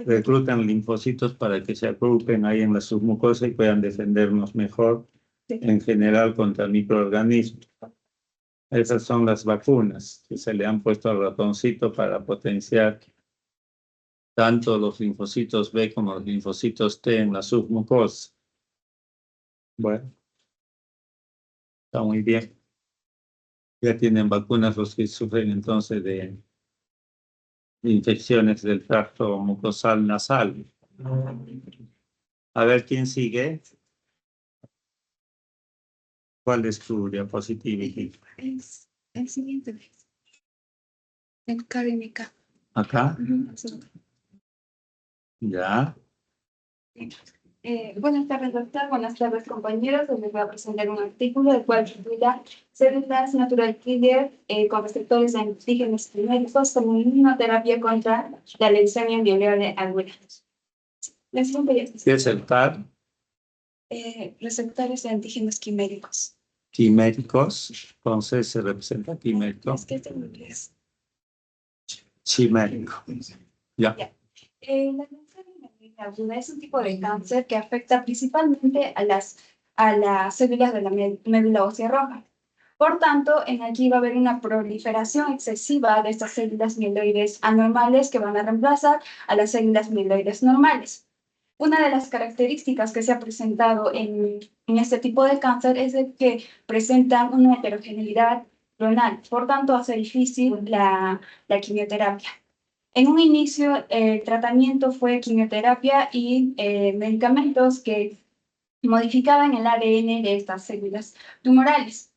Speaker 4: reclutan linfocitos para que se agrupen ahí en la submucosa y puedan defendernos mejor
Speaker 5: Sí.
Speaker 4: en general contra microorganismos. Esas son las vacunas que se le han puesto al ratoncito para potenciar tanto los linfocitos B como los linfocitos T en la submucosa. Bueno, está muy bien. Ya tienen vacunas los que sufren entonces de infecciones del tracto mucosal nasal. A ver quién sigue. ¿Cuál es tu diapositiva?
Speaker 5: Es el siguiente. El KNK.
Speaker 4: Acá, ya.
Speaker 5: Buenas tardes, doctor. Buenas tardes, compañeros. Les voy a presentar un artículo del cual titula Células Natural Killer con receptores antígenos genéricos como inmunoterapia contra la leucemia inviable aguda. La siguiente
Speaker 4: ¿Qué
Speaker 5: diapositiva.
Speaker 4: es el TAR?
Speaker 5: Receptores de antígenos quiméricos.
Speaker 4: Quiméricos. Entonces se representa quimérico.
Speaker 5: Es que está en inglés.
Speaker 4: Chimérico. Ya.
Speaker 5: La leucemia inviable aguda es un tipo de cáncer que afecta principalmente a las células de la médula ósea roja. Por tanto, en allí va a haber una proliferación excesiva de estas células mieloides anormales que van a reemplazar a las células mieloides normales. Una de las características que se ha presentado en este tipo de cáncer es de que presentan una heterogeneidad clonal, por tanto hace difícil la quimioterapia. En un inicio, el tratamiento fue quimioterapia y medicamentos que modificaban el ADN de estas células tumorales.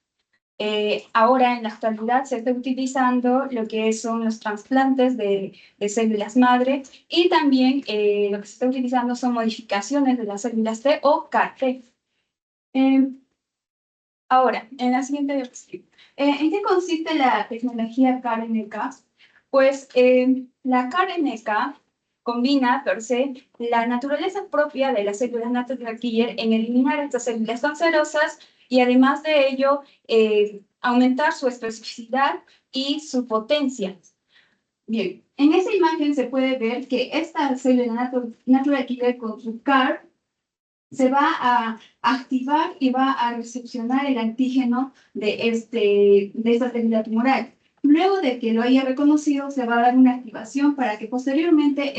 Speaker 5: Ahora, en la actualidad, se está utilizando lo que son los trasplantes de células madre y también lo que se está utilizando son modificaciones de las células T o CAR-T. Ahora, en la siguiente diapositiva. ¿En qué consiste la tecnología CAR-NK? Pues la CAR-NK combina, per se, la naturaleza propia de las células natural killer en eliminar estas células cancerosas y además de ello, aumentar su especificidad y su potencia. Bien, en esta imagen se puede ver que esta célula natural killer con su CAR se va a activar y va a recepcionar el antígeno de esta célula tumoral. Luego de que lo haya reconocido, se va a dar una activación para que posteriormente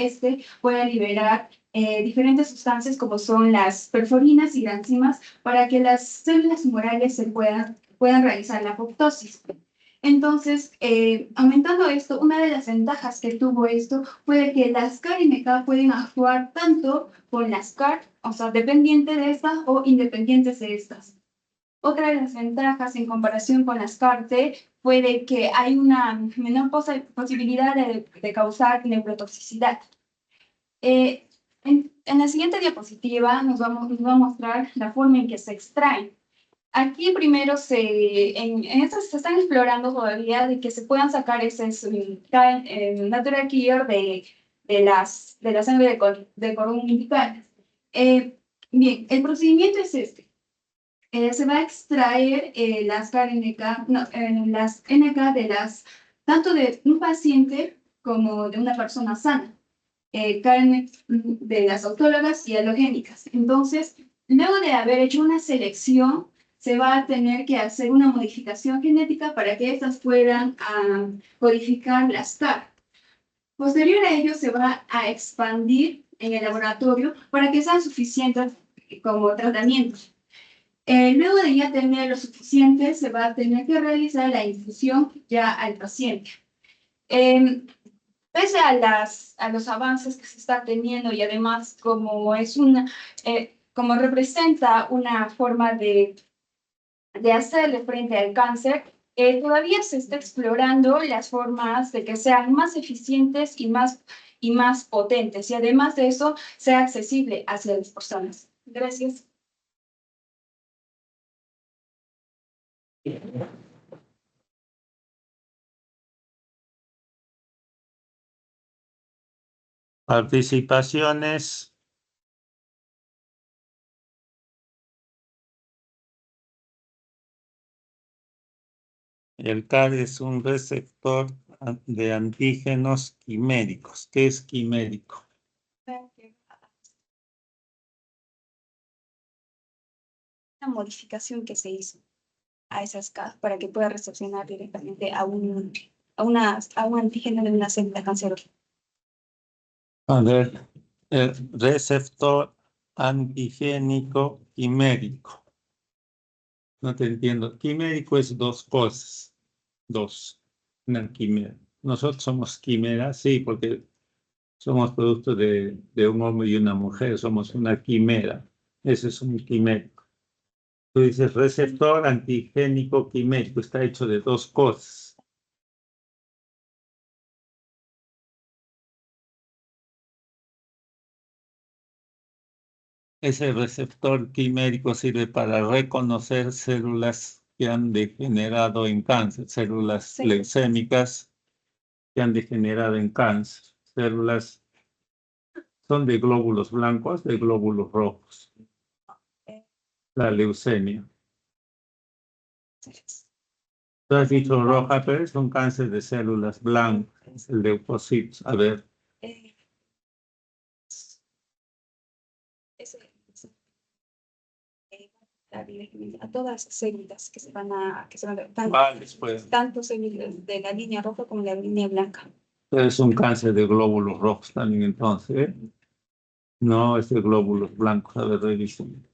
Speaker 5: pueda liberar diferentes sustancias como son las perforinas y enzimas para que las células tumorales puedan realizar la apoptosis. Entonces, aumentando esto, una de las ventajas que tuvo esto fue que las CAR-NK pueden actuar tanto con las CAR, o sea, dependientes de estas o independientes de estas. Otra de las ventajas en comparación con las CAR-T fue de que hay una menor posibilidad de causar neurotoxicidad. En la siguiente diapositiva nos va a mostrar la forma en que se extraen. Aquí primero en estas se están explorando todavía de que se puedan sacar ese natural killer de la sangre de cordón umbilical. Bien, el procedimiento es este. Se va a extraer las KNK, las NK tanto de un paciente como de una persona sana, carne de las autólogas y halogénicas. Entonces, luego de haber hecho una selección, se va a tener que hacer una modificación genética para que estas puedan codificar las CAR. Posterior a ello, se va a expandir en el laboratorio para que sean suficientes como tratamientos. Luego de ya tener lo suficiente, se va a tener que realizar la infusión ya al paciente. Pese a los avances que se están teniendo y además como representa una forma de hacerle frente al cáncer, Todavía se está explorando las formas de que sean más eficientes y más potentes, y además de eso, sea accesible hacia las personas. Gracias.
Speaker 4: Participaciones. El CAR es un receptor de antígenos quiméricos. ¿Qué es quimérico?
Speaker 5: Una modificación que se hizo a esas CAR para que pueda recepcionar directamente a un antígeno de una célula cancerosa.
Speaker 4: A ver, el receptor antigénico quimérico. No te entiendo. Quimérico es dos cosas. Dos. Una quimera. Nosotros somos quimera, sí, porque somos producto de un hombre y una mujer. Somos una quimera. Ese es un quimérico. Tú dices receptor antigénico quimérico. Está hecho de dos cosas. Ese receptor quimérico sirve para reconocer células que han degenerado en cáncer, células leucémicas que han degenerado en cáncer. Células son de glóbulos blancos, de glóbulos rojos. La leucemia. Tú has dicho roja, pero es un cáncer de células blancas, el leucocitos. A ver.
Speaker 5: A todas las células que se van a
Speaker 4: Pues.
Speaker 5: tanto células de la línea roja como la línea blanca.
Speaker 4: Es un cáncer de glóbulos rojos también entonces, ¿eh? No, es de glóbulos blancos. A ver, revisen.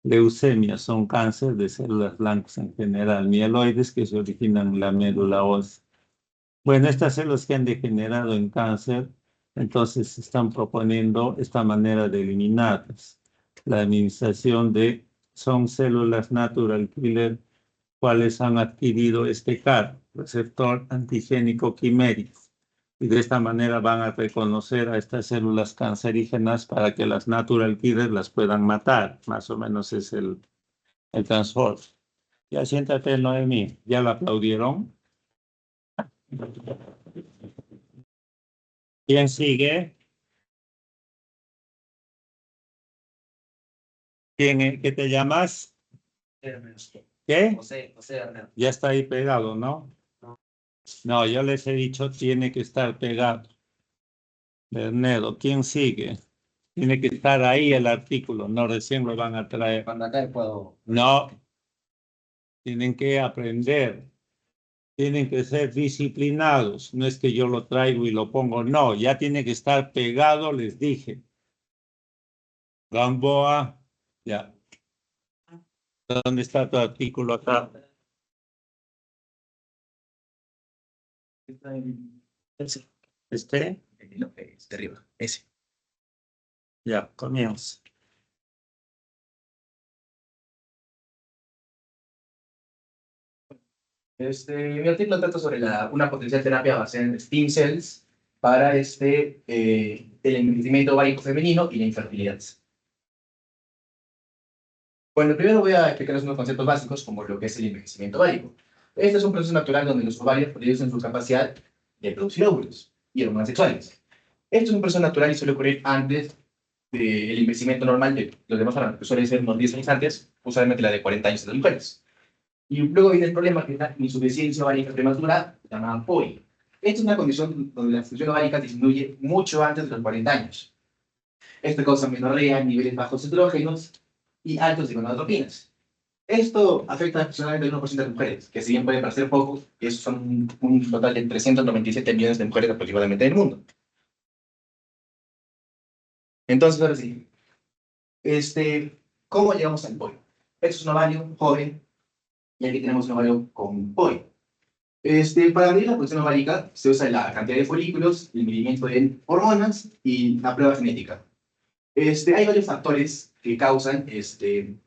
Speaker 4: Leucemias son cáncer de células blancas en general, mieloides que se originan en la médula ósea. Bueno, estas células que han degenerado en cáncer, entonces se están proponiendo esta manera de eliminarlas. La administración son células natural killer, cuales han adquirido este CAR, receptor antigénico quimérico. Y de esta manera van a reconocer a estas células cancerígenas para que las natural killers las puedan matar. Más o menos es el transporte. Ya siéntate, Noemí. ¿Ya la aplaudieron? ¿Quién sigue? ¿Qué te llamas? ¿Qué?
Speaker 3: José Arneo.
Speaker 4: Ya está ahí pegado, ¿no? No, yo les he dicho tiene que estar pegado. Bernedo, ¿quién sigue? Tiene que estar ahí el artículo, no recién lo van a traer.
Speaker 3: Cuando acá puedo.
Speaker 4: No, tienen que aprender, tienen que ser disciplinados. No es que yo lo traigo y lo pongo, no, ya tiene que estar pegado, les dije. Gamboa, ya. ¿Dónde está tu artículo acá? ¿Este?
Speaker 3: No, es de arriba, ese.
Speaker 4: Ya, comienza.
Speaker 3: Mi artículo trata sobre una potencial terapia basada en stem cells para el envejecimiento ovárico femenino y la infertilidad. Bueno, primero voy a explicarles unos conceptos básicos como lo que es el envejecimiento ovárico. Este es un proceso natural donde los ovarios reducen su capacidad de producir óvulos y hormonas sexuales. Esto es un proceso natural y suele ocurrir antes del envejecimiento normal de los demás órganos, que suele ser unos 10 años antes, usualmente la de 40 años de las mujeres. Y luego viene el problema que es la insuficiencia ovárica prematura, llamada POI. Esta es una condición donde la función ovárica disminuye mucho antes de los 40 años. Esto causa menorrea, niveles bajos de estrógenos y altos de gonadotropinas. Esto afecta aproximadamente al 1% de las mujeres, que si bien puede parecer poco, esos son un total de 397 millones de mujeres aproximadamente en el mundo. Entonces, ahora sí, ¿cómo llegamos al POI? Esto es un ovario joven, y aquí tenemos un ovario con POI. Para medir la función ovárica se usa la cantidad de folículos, el medimiento de hormonas y la prueba genética. Hay varios factores que causan el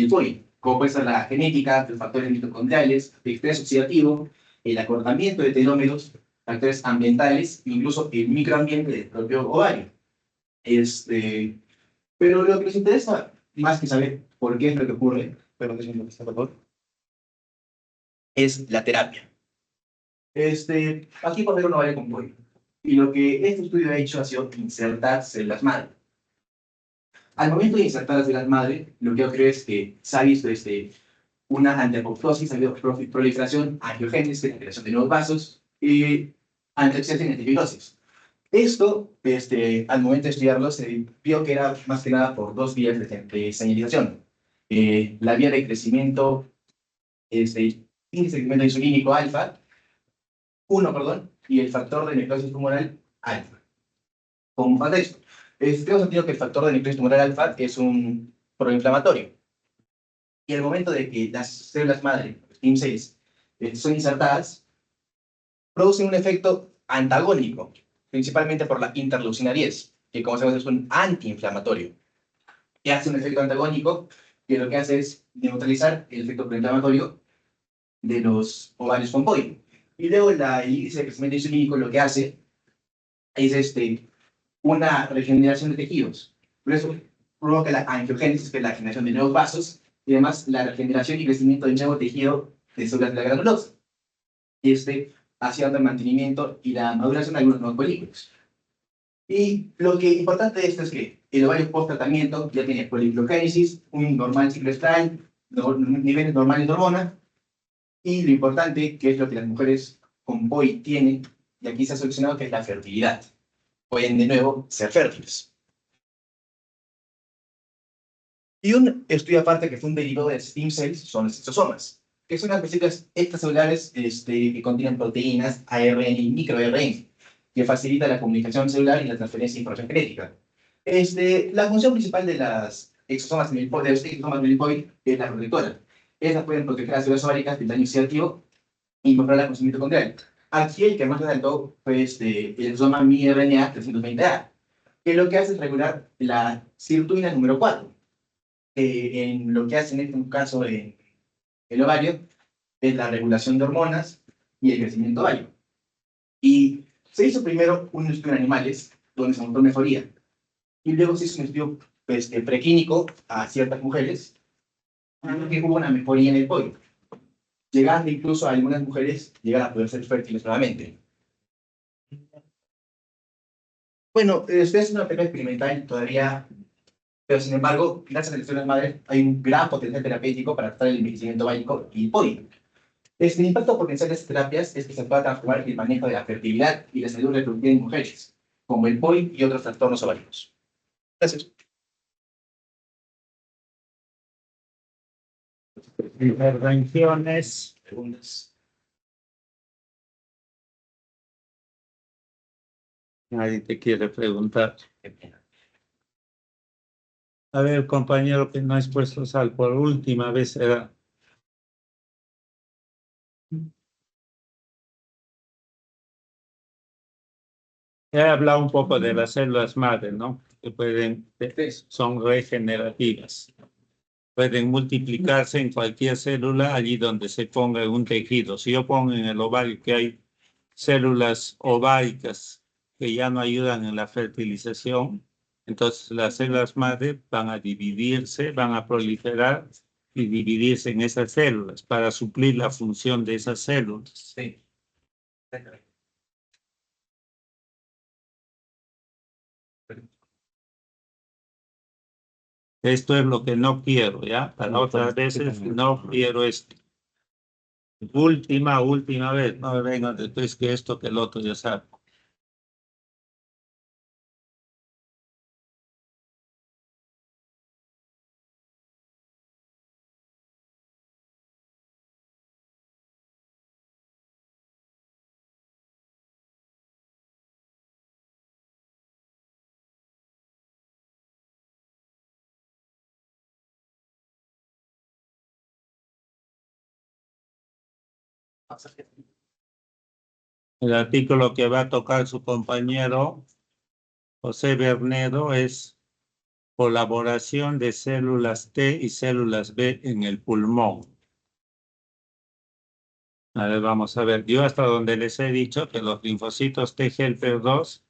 Speaker 3: POI. como puede ser la genética, los factores mitocondriales, el estrés oxidativo, el acortamiento de telómeros, factores ambientales, incluso el microambiente del propio ovario. Pero lo que nos interesa, más que saber por qué es lo que ocurre, pero por favor, es la terapia. Aquí por ejemplo no vale con pollo. Y lo que este estudio ha hecho ha sido insertar células madre. Al momento de insertar las células madre, lo que ocurre es que se ha visto una antiapoptosis, ha habido proliferación, angiogénesis, creación de nuevos vasos y antioxidación y antifibrosis. Esto, al momento de estudiarlo, se vio que era más que nada por dos vías de señalización. La vía de crecimiento, índice de crecimiento insulínico alfa, perdón, y el factor de necrosis tumoral alfa. Como parte de esto, tenemos entendido que el factor de necrosis tumoral alfa es un proinflamatorio. Y el momento de que las células madre, los TIM6, son insertadas, producen un efecto antagónico, principalmente por la interleucina 10, que como sabemos es un antiinflamatorio. Y hace un efecto antagónico que lo que hace es neutralizar el efecto proinflamatorio de los ovarios con pollo. Y luego el índice de crecimiento insulínico lo que hace es una regeneración de tejidos. Por eso provoca la angiogénesis, que es la generación de nuevos vasos, y además la regeneración y crecimiento de nuevo tejido de células de la granulosa. Y haciendo el mantenimiento y la maduración de algunos nuevos folículos. Y lo que importante de esto es que el ovario post-tratamiento ya tiene polipilogénesis, un normal ciclo estral, niveles normales de hormona, y lo importante, que es lo que las mujeres con POI tienen, y aquí se ha solucionado, que es la fertilidad. Pueden de nuevo ser fértiles. Y un estudio aparte que fue un derivado de stem cells son los exosomas, que son las vesículas extracelulares que contienen proteínas, ARN y microRN, que facilita la comunicación celular y la transferencia de información genética. La función principal de las exosomas de los exosomas milipoid es la protectora. Estas pueden proteger las células ováricas del daño oxidativo y mejorar la función mitocondrial. Aquí el que más resaltó fue el exosoma miRNA 320A, que lo que hace es regular la sirtuina número 4, que en lo que hace en este caso en el ovario es la regulación de hormonas y el crecimiento ovario. Y se hizo primero un estudio en animales, donde se mostró mejoría. Y luego se hizo un estudio preclínico a ciertas mujeres, que hubo una mejoría en el pollo, llegando incluso a algunas mujeres llegar a poder ser fértiles nuevamente. Bueno, es una etapa experimental todavía, pero sin embargo, gracias a las células madres, hay un gran potencial terapéutico para tratar el envejecimiento ovárico y el pollo. El impacto potencial de estas terapias es que se pueda transformar el manejo de la fertilidad y la salud reproductiva en mujeres, como el POI y otros trastornos ováricos. Gracias.
Speaker 4: Intervenciones.
Speaker 3: Preguntas.
Speaker 4: Nadie te quiere preguntar.
Speaker 3: Qué pena.
Speaker 4: A ver, compañero, que no has puesto sal por última vez era. He hablado un poco de las células madre, ¿no? Que son regenerativas. Pueden multiplicarse en cualquier célula allí donde se ponga en un tejido. Si yo pongo en el ovario que hay células ováricas que ya no ayudan en la fertilización, entonces las células madre van a dividirse, van a proliferar y dividirse en esas células para suplir la función de esas células.
Speaker 3: Sí.
Speaker 4: Esto es lo que no quiero, ¿ya? Para otras veces no quiero esto. Última vez. No me vengan después que esto, que el otro, ya sabe. El artículo que va a tocar su compañero José Bernedo es colaboración de células T y células B en el pulmón. A ver, vamos a ver. Yo hasta donde les he dicho que los linfocitos T helper 2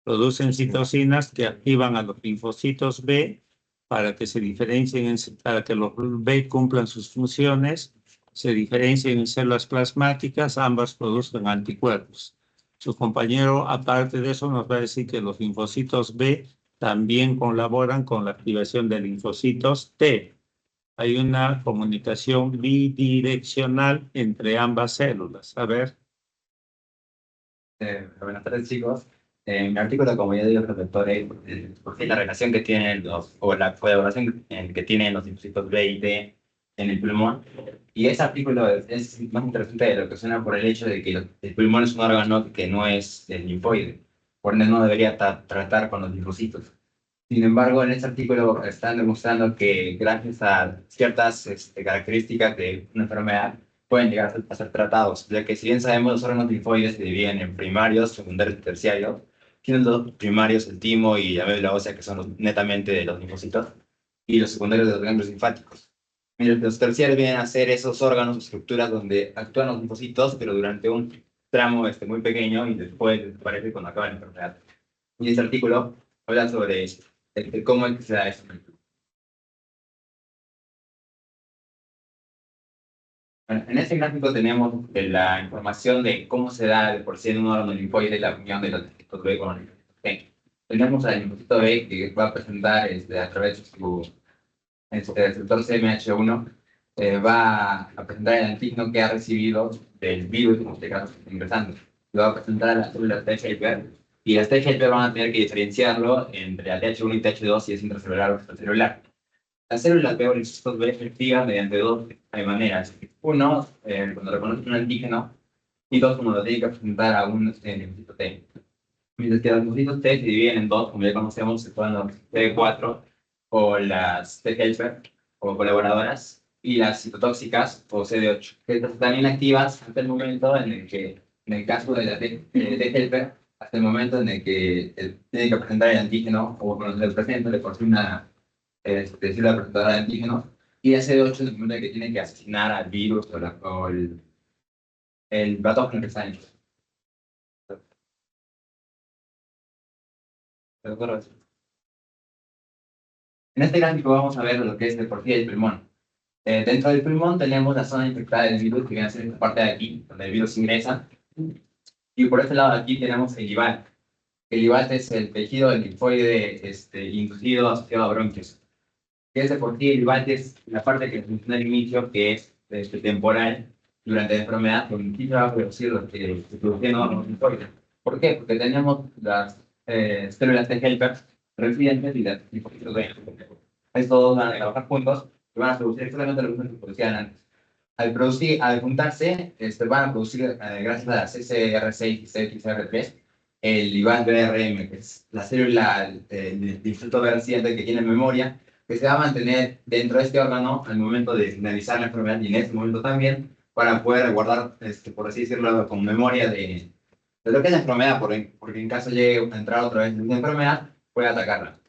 Speaker 4: producen citocinas que activan a los linfocitos B para que se diferencien, para que los B cumplan sus funciones, se diferencien en células plasmáticas, ambas producen anticuerpos. Su compañero, aparte de eso, nos va a decir que los linfocitos B también colaboran con la activación de linfocitos T. Hay una comunicación bidireccional entre ambas células. A ver.
Speaker 6: Buenas tardes, chicos. En mi artículo, como ya digo, los vectores, la relación que tienen o la colaboración que tienen los linfocitos B y T en el pulmón. Y ese artículo es más interesante de lo que suena por el hecho de que el pulmón es un órgano que no es linfoide, por ende no debería tratar con los linfocitos. Sin embargo, en este artículo están demostrando que gracias a ciertas características de una enfermedad pueden llegar a ser tratados, ya que si bien sabemos los órganos linfoides se dividen en primarios, secundarios y terciarios, tienen los primarios, el timo y la médula ósea, que son netamente de los linfocitos, y los secundarios de los ganglios linfáticos. Mientras los terciarios vienen a ser esos órganos o estructuras donde actúan los linfocitos, pero durante un tramo muy pequeño y después desaparece cuando acaba la enfermedad. Y este artículo habla sobre cómo es que se da eso. Bueno, en este gráfico tenemos la información de cómo se da de por sí en un órgano linfoide la unión de los linfocitos B con los linfocitos T. Tenemos al linfocito B que va a presentar a través de su receptor CMH1, va a presentar el antígeno que ha recibido del virus, en este caso, ingresando. Lo va a presentar a las células T helper, y las T helper van a tener que diferenciarlo entre la TH1 y TH2 si es intracelular o extracelular. Las células B o linfocitos B se activan mediante dos maneras. Uno, cuando reconocen un antígeno, y dos, cuando lo tienen que presentar a un linfocito T. Mientras que los linfocitos T se dividen en dos, como ya conocemos, que son los CD4 o las T helper o colaboradoras, y las citotóxicas o CD8, que están inactivas hasta el momento en el que, en el caso de la T helper, hasta el momento en el que tiene que presentar el antígeno, o cuando se le presenta, le por una célula presentadora de antígeno, y la CD8 en el momento en el que tiene que asesinar al virus o el patógeno que está dentro. En este gráfico vamos a ver lo que es de por sí el pulmón. Dentro del pulmón tenemos la zona infectada del virus, que viene a ser esta parte de aquí, donde el virus ingresa. Y por este lado de aquí tenemos el IVAL. El IVAL es el tejido del linfoide inducido asociado a bronquios. Que es de por sí el IVAL es la parte que funciona al inicio, que es temporal durante la enfermedad, donde sí se va a producir lo que se produce en los linfoides. ¿Por qué? Porque tenemos las células T helper residentes y las linfocitos B. Estos dos van a trabajar juntos y van a producir exactamente lo mismo que producían antes. Al juntarse, van a producir, gracias a las CCR6 y CXR3, el IVAL BRM, que es la célula del linfocito B residente que tiene memoria, que se va a mantener dentro de este órgano al momento de finalizar la enfermedad y en este momento también, para poder guardar, por así decirlo, con memoria de lo que es la enfermedad, porque en caso llegue a entrar otra vez en una enfermedad, puede atacarla.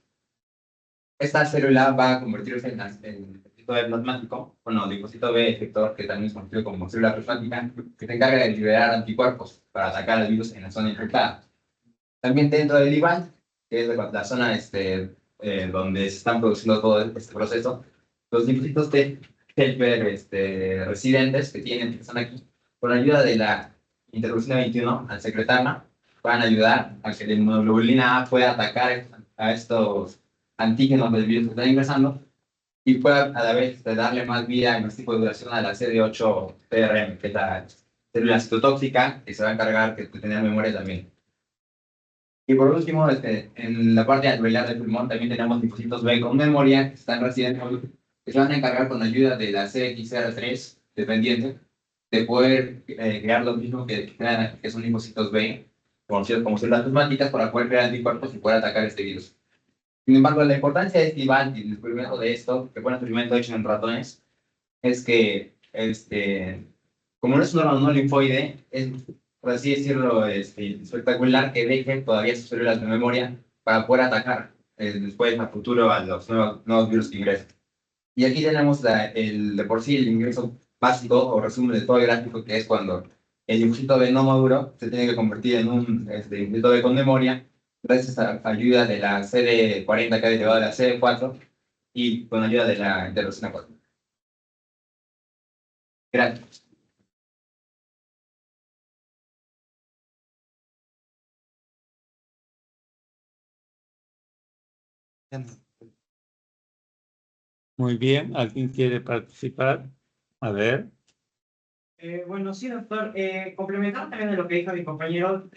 Speaker 6: Esta célula va a convertirse en linfocito B plasmático, bueno, linfocito B efector, que también es conocido como célula plasmática, que se encarga de liberar anticuerpos para atacar al virus en la zona infectada. También dentro del IVAL, que es la zona donde se están produciendo todo este proceso, los linfocitos T helper residentes que están aquí, con ayuda de la interleucina 21, al secretarla, van a ayudar a que la inmunoglobulina A pueda atacar a estos antígenos del virus que están ingresando y pueda a la vez darle más vida y más tipo de duración a la CD8-PRM, que es la célula citotóxica, que se va a encargar de tener memoria también. Y por último, en la parte alveolar del pulmón también tenemos linfocitos B con memoria que están residentes, que se van a encargar con ayuda de la CXR3 dependiente de poder crear lo mismo que son linfocitos B, conocidos como células plasmáticas, para poder crear anticuerpos y poder atacar este virus. Sin embargo, la importancia de este IVAL y el descubrimiento de esto, que fue un experimento hecho en ratones, es que, como no es un órgano no linfoide, es, por así decirlo, espectacular que deje todavía sus células de memoria para poder atacar. después a futuro a los nuevos virus que ingresan. Y aquí tenemos de por sí el ingreso básico o resumen de todo el gráfico, que es cuando el linfocito B no maduro se tiene que convertir en un linfocito B con memoria, gracias a ayuda de la CD40 que ha derivado de la CD4 y con ayuda de la interleucina 4. Gracias.
Speaker 4: Muy bien, ¿alguien quiere participar? A ver.
Speaker 7: Bueno, sí, doctor. Complementando también de lo que dijo mi compañero,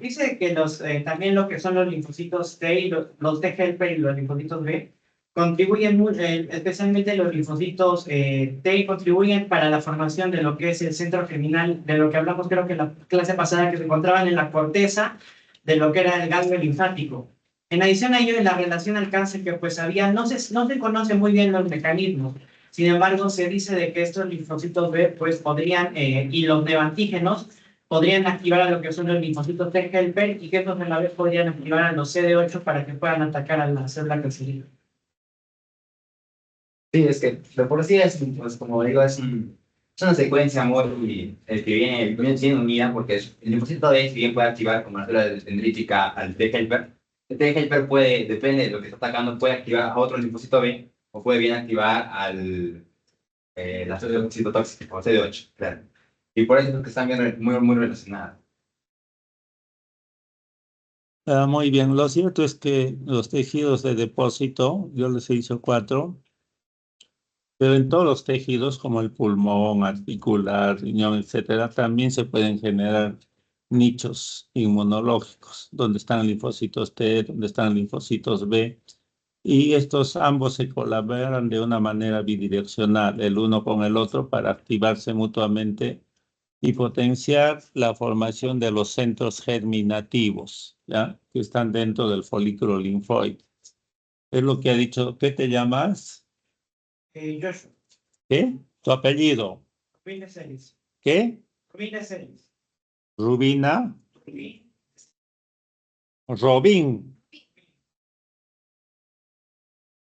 Speaker 7: dice que también lo que son los linfocitos T, los T helper y los linfocitos B, contribuyen especialmente los linfocitos T, contribuyen para la formación de lo que es el centro germinal, de lo que hablamos creo que en la clase pasada, que se encontraban en la corteza de lo que era el ganglio linfático. En adición a ello, en la relación al cáncer que pues había, no se conoce muy bien los mecanismos. Sin embargo, se dice de que estos linfocitos B pues podrían, y los neoantígenos, podrían activar a lo que son los linfocitos T helper y que estos a la vez podrían activar a los CD8 para que puedan atacar a la célula cancerígena.
Speaker 6: Sí, es que de por sí es, pues, como digo, es una secuencia muy que viene bien unida, porque el linfocito B, si bien puede activar como la célula dendrítica al T helper, el T helper puede, depende de lo que está atacando, puede activar a otro linfocito B o puede bien activar la célula citotóxica o CD8, claro. Y por eso es que están bien, muy relacionadas.
Speaker 4: Muy bien, lo cierto es que los tejidos de depósito, yo les he dicho 4, pero en todos los tejidos como el pulmón, articular, riñón, etcétera, también se pueden generar nichos inmunológicos, donde están linfocitos T, donde están linfocitos B, y estos ambos se colaboran de una manera bidireccional, el uno con el otro, para activarse mutuamente y potenciar la formación de los centros germinativos, ¿ya? Que están dentro del folículo linfoide. Es lo que ha dicho. ¿Qué te llamas?
Speaker 7: Joshua.
Speaker 4: ¿Qué? ¿Tu apellido?
Speaker 7: Rubina Celis.
Speaker 4: ¿Qué?
Speaker 7: Rubina Celis.
Speaker 4: Rubina. Robin.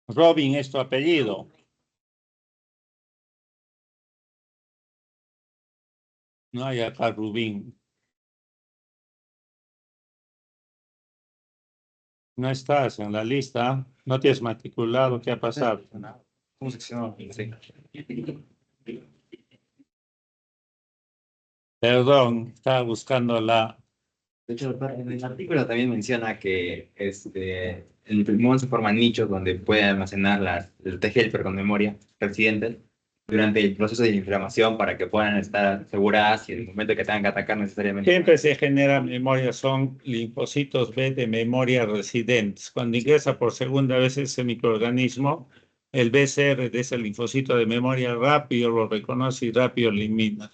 Speaker 4: Robin es tu apellido. No hay acá Rubín. No estás en la lista. No te has matriculado. ¿Qué ha pasado?
Speaker 6: ¿Cómo se llama? Sí.
Speaker 4: Perdón, estaba buscando la...
Speaker 6: De hecho, doctor, en el artículo también menciona que en el pulmón se forman nichos donde puede almacenar el T helper con memoria residentes durante el proceso de inflamación para que puedan estar aseguradas y en el momento que tengan que atacar necesariamente.
Speaker 4: Siempre se genera memoria, son linfocitos B de memoria residentes. Cuando ingresa por segunda vez ese microorganismo, el BCR de ese linfocito de memoria rápido lo reconoce y rápido lo elimina.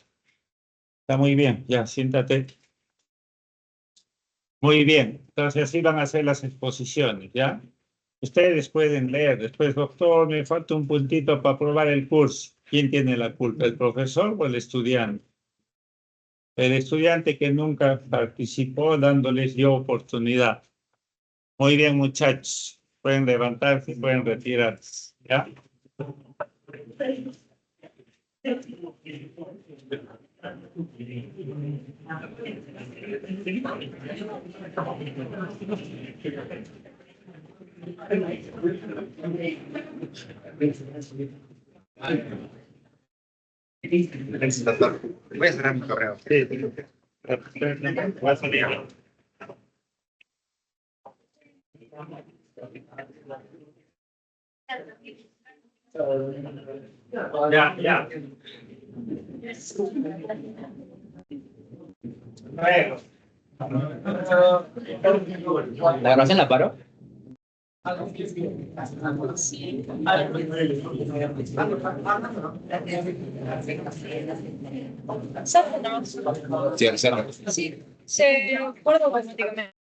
Speaker 4: Está muy bien, ya, siéntate. Muy bien, entonces así van a ser las exposiciones, ¿ya? Ustedes pueden leer después, doctor, me falta un puntito para aprobar el curso. ¿Quién tiene la culpa, el profesor o el estudiante? El estudiante que nunca participó dándoles yo oportunidad. Muy bien, muchachos. Pueden levantarse y pueden retirarse, ¿ya?
Speaker 6: Doctor, voy a cerrar mi correo.
Speaker 4: Ya, ya. Luego.
Speaker 6: ¿La grabación la paro?
Speaker 1: ¿Sabes?
Speaker 6: Sí, cierra.
Speaker 1: Sí, se acuerdo automáticamente.